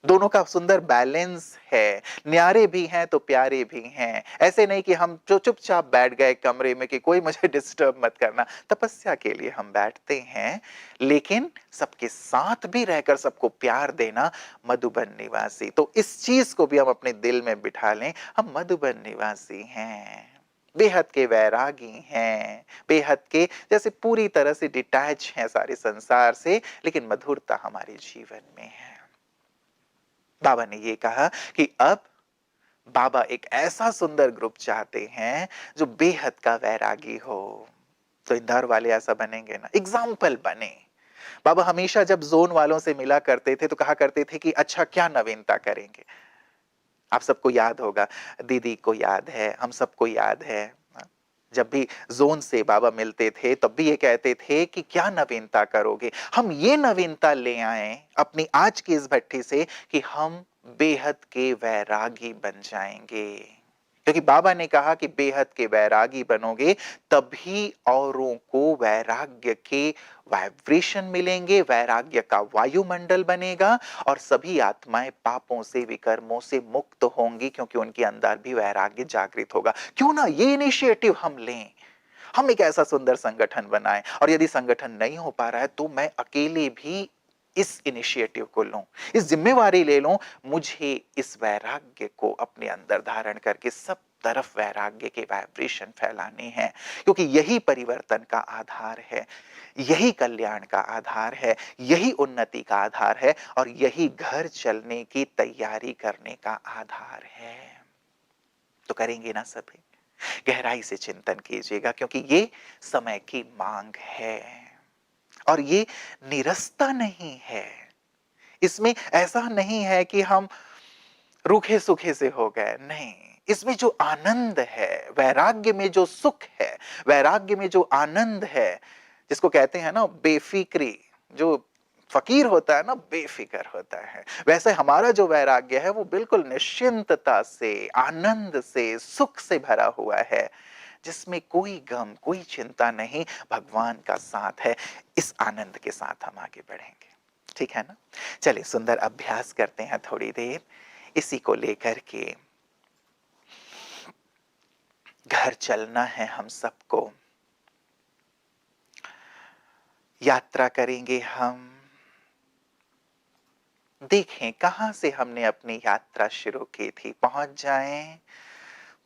दोनों का सुंदर बैलेंस है। न्यारे भी हैं तो प्यारे भी हैं। ऐसे नहीं कि हम जो चुपचाप बैठ गए कमरे में कि कोई मुझे डिस्टर्ब मत करना। तपस्या के लिए हम बैठते हैं, लेकिन सबके साथ भी रहकर सबको प्यार देना, मधुबन निवासी। तो इस चीज को भी हम अपने दिल में बिठा लें, हम मधुबन निवासी हैं, बेहद के वैरागी हैं, बेहद के जैसे पूरी तरह से डिटैच हैं सारे संसार से, लेकिन मधुरता हमारे जीवन में है। बाबा ने ये कहा कि अब बाबा एक ऐसा सुंदर ग्रुप चाहते हैं जो बेहद का वैरागी हो। तो इंदौर वाले ऐसा बनेंगे ना, एग्जाम्पल बने। बाबा हमेशा जब जोन वालों से मिला करते थे तो कहा करते थे कि अच्छा क्या नवीनता करेंगे। आप सबको याद होगा, दीदी को याद है, हम सबको याद है, जब भी जोन से बाबा मिलते थे तब भी ये कहते थे कि क्या नवीनता करोगे। हम ये नवीनता ले आए अपनी आज की इस भट्टी से कि हम बेहद के वैरागी बन जाएंगे। क्योंकि बाबा ने कहा कि बेहद के वैरागी बनोगे तभी औरों को वैराग्य के वाइब्रेशन मिलेंगे, वैराग्य का वायुमंडल बनेगा और सभी आत्माएं पापों से, विकर्मों से मुक्त होंगी, क्योंकि उनके अंदर भी वैराग्य जागृत होगा। क्यों ना ये इनिशिएटिव हम लें, हम एक ऐसा सुंदर संगठन बनाएं। और यदि संगठन नहीं हो पा रहा है तो मैं अकेले भी इस इनिशिएटिव को लूं, इस जिम्मेवारी ले लूं, मुझे इस वैराग्य को अपने अंदर धारण करके सब तरफ वैराग्य के वाइब्रेशन फैलाने हैं। क्योंकि यही परिवर्तन का आधार है, यही कल्याण का आधार है, यही उन्नति का आधार है और यही घर चलने की तैयारी करने का आधार है। तो करेंगे ना सभी? गहराई से चिंतन कीजिएगा, क्योंकि ये समय की मांग है और ये निरस्ता नहीं है। इसमें ऐसा नहीं है कि हम रूखे सूखे से हो गए, नहीं। इसमें जो आनंद है, वैराग्य में जो सुख है, वैराग्य में जो आनंद है, जिसको कहते हैं ना बेफिक्री, जो फकीर होता है ना बेफिक्र होता है, वैसे हमारा जो वैराग्य है वो बिल्कुल निश्चिंतता से, आनंद से, सुख से भरा हुआ है, जिसमें कोई गम, कोई चिंता नहीं, भगवान का साथ है। इस आनंद के साथ हम आगे बढ़ेंगे, ठीक है ना। चलिए सुंदर अभ्यास करते हैं थोड़ी देर इसी को लेकर के। घर चलना है हम सबको, यात्रा करेंगे हम। देखें कहां से हमने अपनी यात्रा शुरू की थी, पहुंच जाएं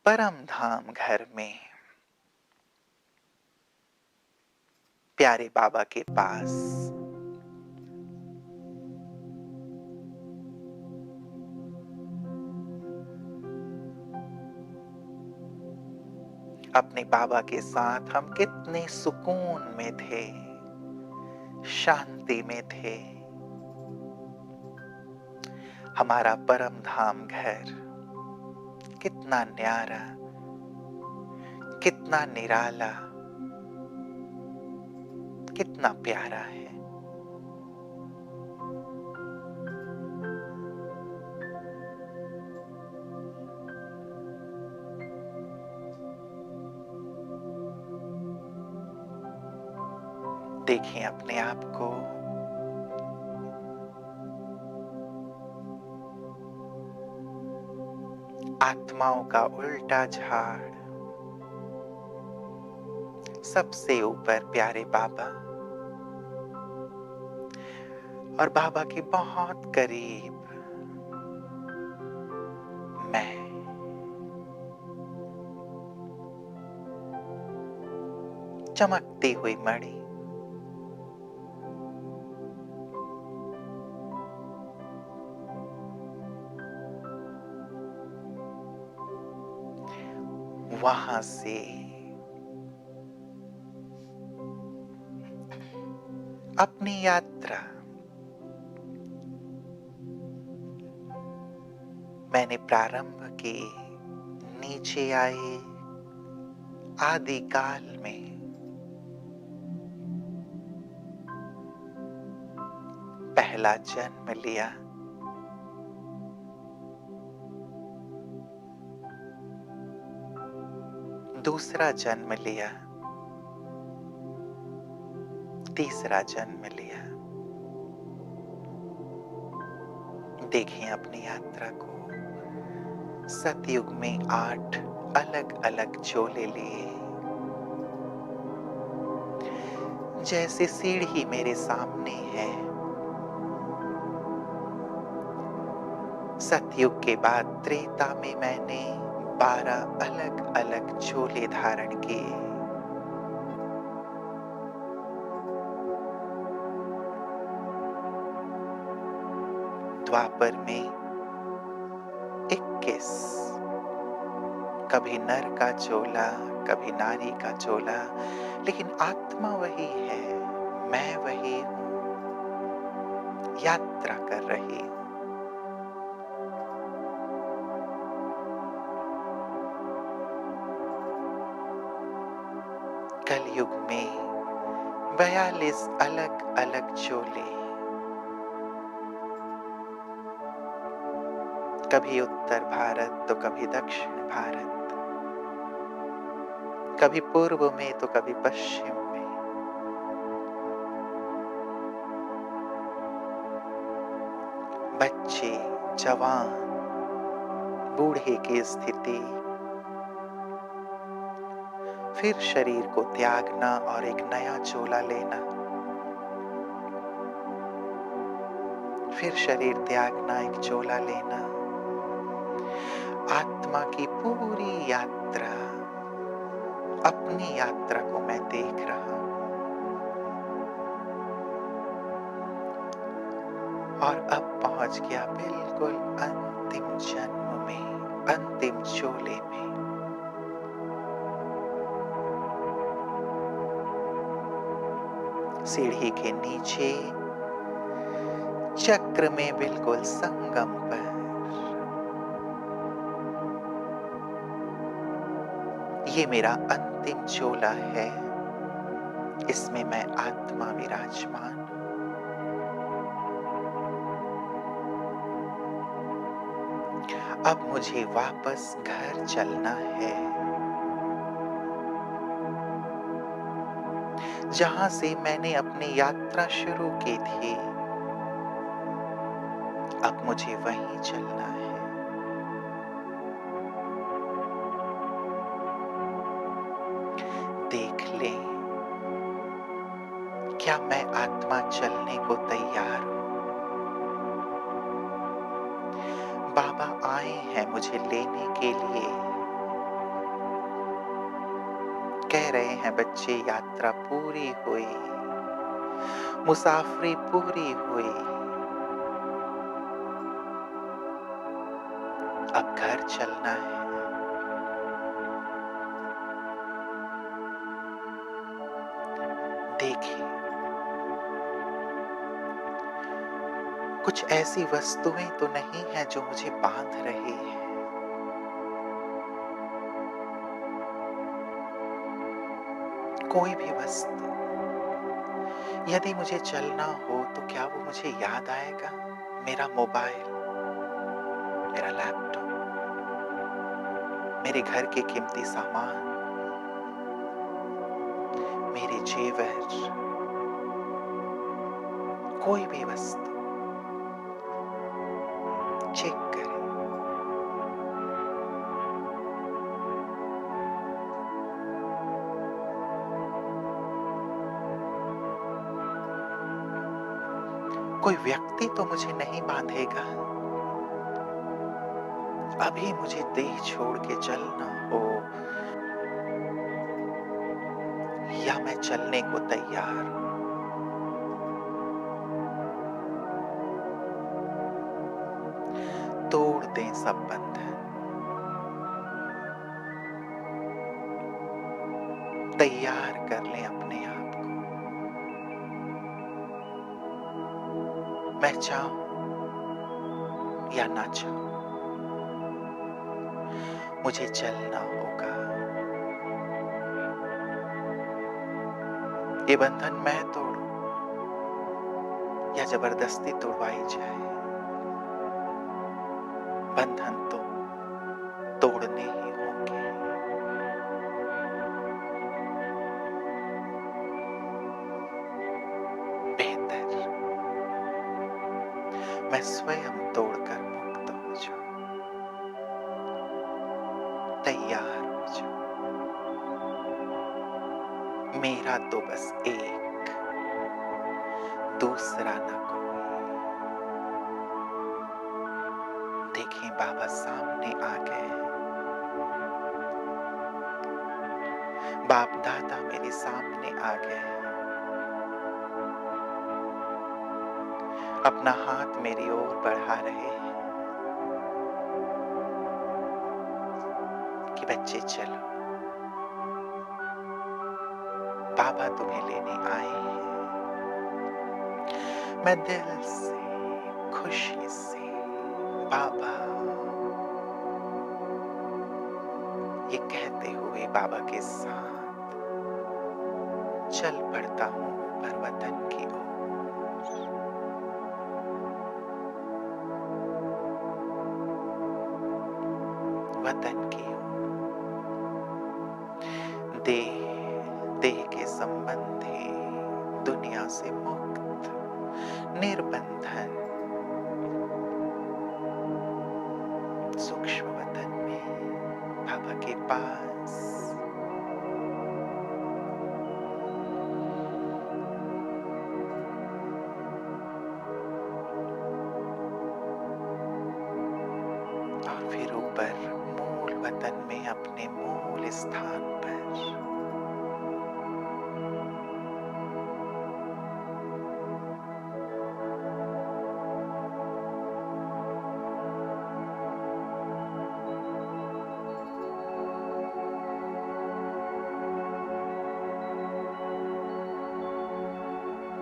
परम धाम घर में, प्यारे बाबा के पास। अपने बाबा के साथ हम कितने सुकून में थे, शांति में थे। हमारा परम धाम घर कितना न्यारा, कितना निराला, कितना प्यारा है। देखिए अपने आप को, आत्माओं का उल्टा झाड़, सबसे ऊपर प्यारे बाबा और बाबा के बहुत करीब मैं। चमकती हुई मणि, वहां से अपनी यात्रा मैंने प्रारंभ की। नीचे आए आदि काल में, पहला जन्म लिया। दूसरा जन्म लिया, तीसरा जन्म लिया। देखिए अपनी यात्रा को। सतयुग में 8 अलग अलग चोले लिए। जैसे सीढ़ी मेरे सामने है, सतयुग के बाद त्रेता में मैंने 12 अलग अलग चोले धारण किए। द्वापर में 21, कभी नर का चोला, कभी नारी का चोला, लेकिन आत्मा वही है, मैं वही हूं, यात्रा कर रही हूं। कलयुग में 42 अलग अलग चोले, कभी उत्तर भारत तो कभी दक्षिण भारत, कभी पूर्व में तो कभी पश्चिम में। बच्चे, जवान, बूढ़े की स्थिति, फिर शरीर को त्यागना और एक नया चोला लेना, फिर शरीर त्यागना, एक चोला लेना। आत्मा की पूरी यात्रा, अपनी यात्रा को मैं देख रहा हूं। और अब पहुंच गया बिल्कुल अंतिम जन्म में, अंतिम चोले में। सीढ़ी के नीचे चक्र में बिल्कुल संगम पर ये मेरा अंतिम चोला है। इसमें मैं आत्मा विराजमान हूं। अब मुझे वापस घर चलना है, जहां से मैंने अपनी यात्रा शुरू की थी। अब मुझे वहीं चलना है। देख ले, क्या मैं आत्मा चलने को तैयार हूं? बाबा आए हैं मुझे लेने के लिए। कह रहे हैं बच्चे, यात्रा पूरी हुई, मुसाफरी पूरी हुई, अब घर चलना है। कुछ ऐसी वस्तुएं तो नहीं है जो मुझे बांध रही है। कोई भी वस्तु, यदि मुझे चलना हो तो क्या वो मुझे याद आएगा? मेरा मोबाइल, मेरा लैपटॉप, मेरे घर के कीमती सामान, मेरे जेवर, कोई भी वस्तु चेक करें। कोई व्यक्ति तो मुझे नहीं बांधेगा। अभी मुझे देह छोड़ के चलना हो या मैं चलने को तैयार हूं, तोड़ दें सब बंधन, तैयार कर लें अपने आप को। मैं चाहूं या ना चाहूं, मुझे चलना होगा। ये बंधन मैं तोड़ूं या जबरदस्ती तोड़वाई जाए, बंधन तो तोड़ने ही होंगे। बेहतर मैं स्वयं तोड़कर मुक्त हो जाऊं, तैयार हो जाऊं। मेरा तो बस एक, दूसरा न कोई। देखें बाबा सामने आ गए, बाप दादा मेरे सामने आ गए, अपना हाथ मेरी ओर बढ़ा रहे हैं कि बच्चे चलो, बाबा तुम्हें लेने आए हैं। मैं दिल से, खुशी से बाबा ये कहते हुए बाबा के साथ चल पड़ता हूं ऊपर वतन की ओर। वतन की ओर, देह के संबंधी, दुनिया से मुक्त, निर्बंधन, सूक्ष्म वतन में बाबा के पास। और फिर ऊपर मूल वतन में अपने मूल स्थान पर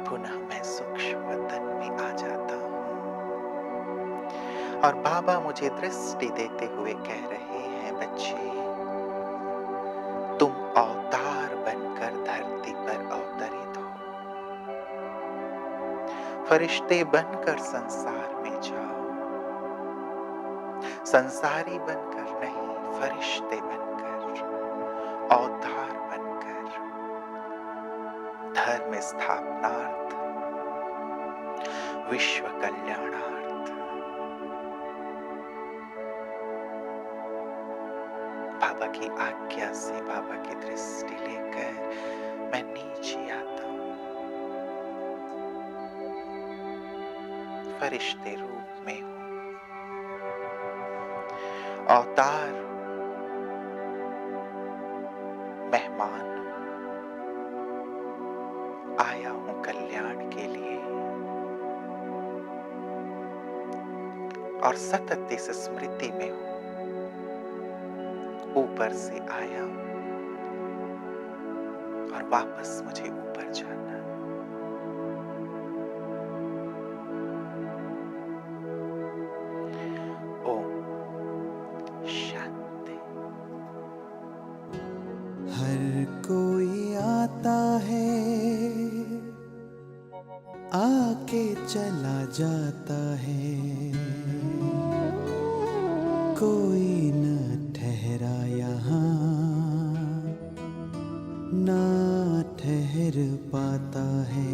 पुनः मैं सूक्ष्म वतन में आ जाता हूं और बाबा मुझे दृष्टि देते हुए कह रहे हैं, बच्चे तुम अवतार बनकर धरती पर अवतरित हो। फरिश्ते बनकर संसार में जाओ, संसारी बनकर नहीं, फरिश्ते बनकर, अवतार बनकर, धर्म स्थापनार्थ, विश्व कल्याणार्थ। बाबा की आज्ञा से, बाबा की दृष्टि लेकर मैं नीचे आता हूं, फरिश्ते रूप में हूं, अवतार, मेहमान आया हूं कल्याण के लिए। और सतत इस स्मृति में हूं, ऊपर से आया हूं और वापस मुझे ऊपर जाना। कोई आता है आके चला जाता है, कोई न ठहरा यहाँ ना ठहर पाता है।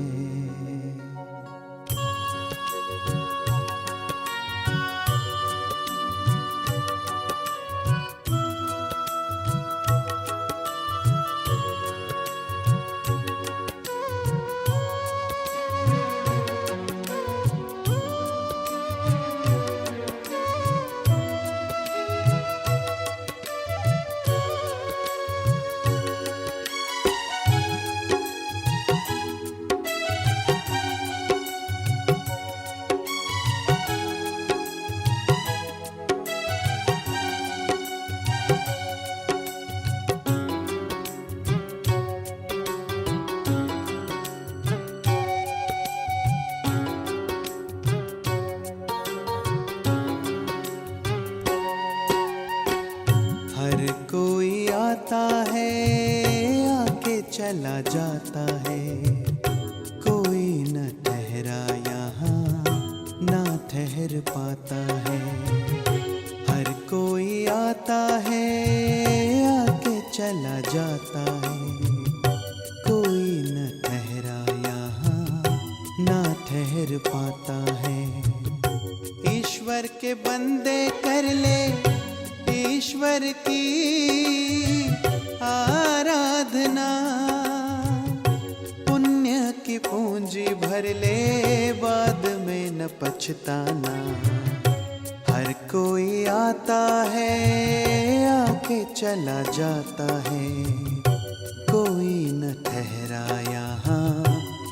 हर कोई आता है आके चला जाता है, कोई न ठहरा यहाँ ना ठहर पाता है। हर कोई आता है आके चला जाता है, कोई न ठहरा यहाँ ना ठहर पाता है। ईश्वर के बंदे कर ले ईश्वर की आराधना, पुण्य की पूंजी भर ले बाद में न पछताना। हर कोई आता है आके चला जाता है, कोई न ठहरा यहाँ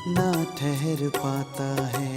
ना ठहर पाता है।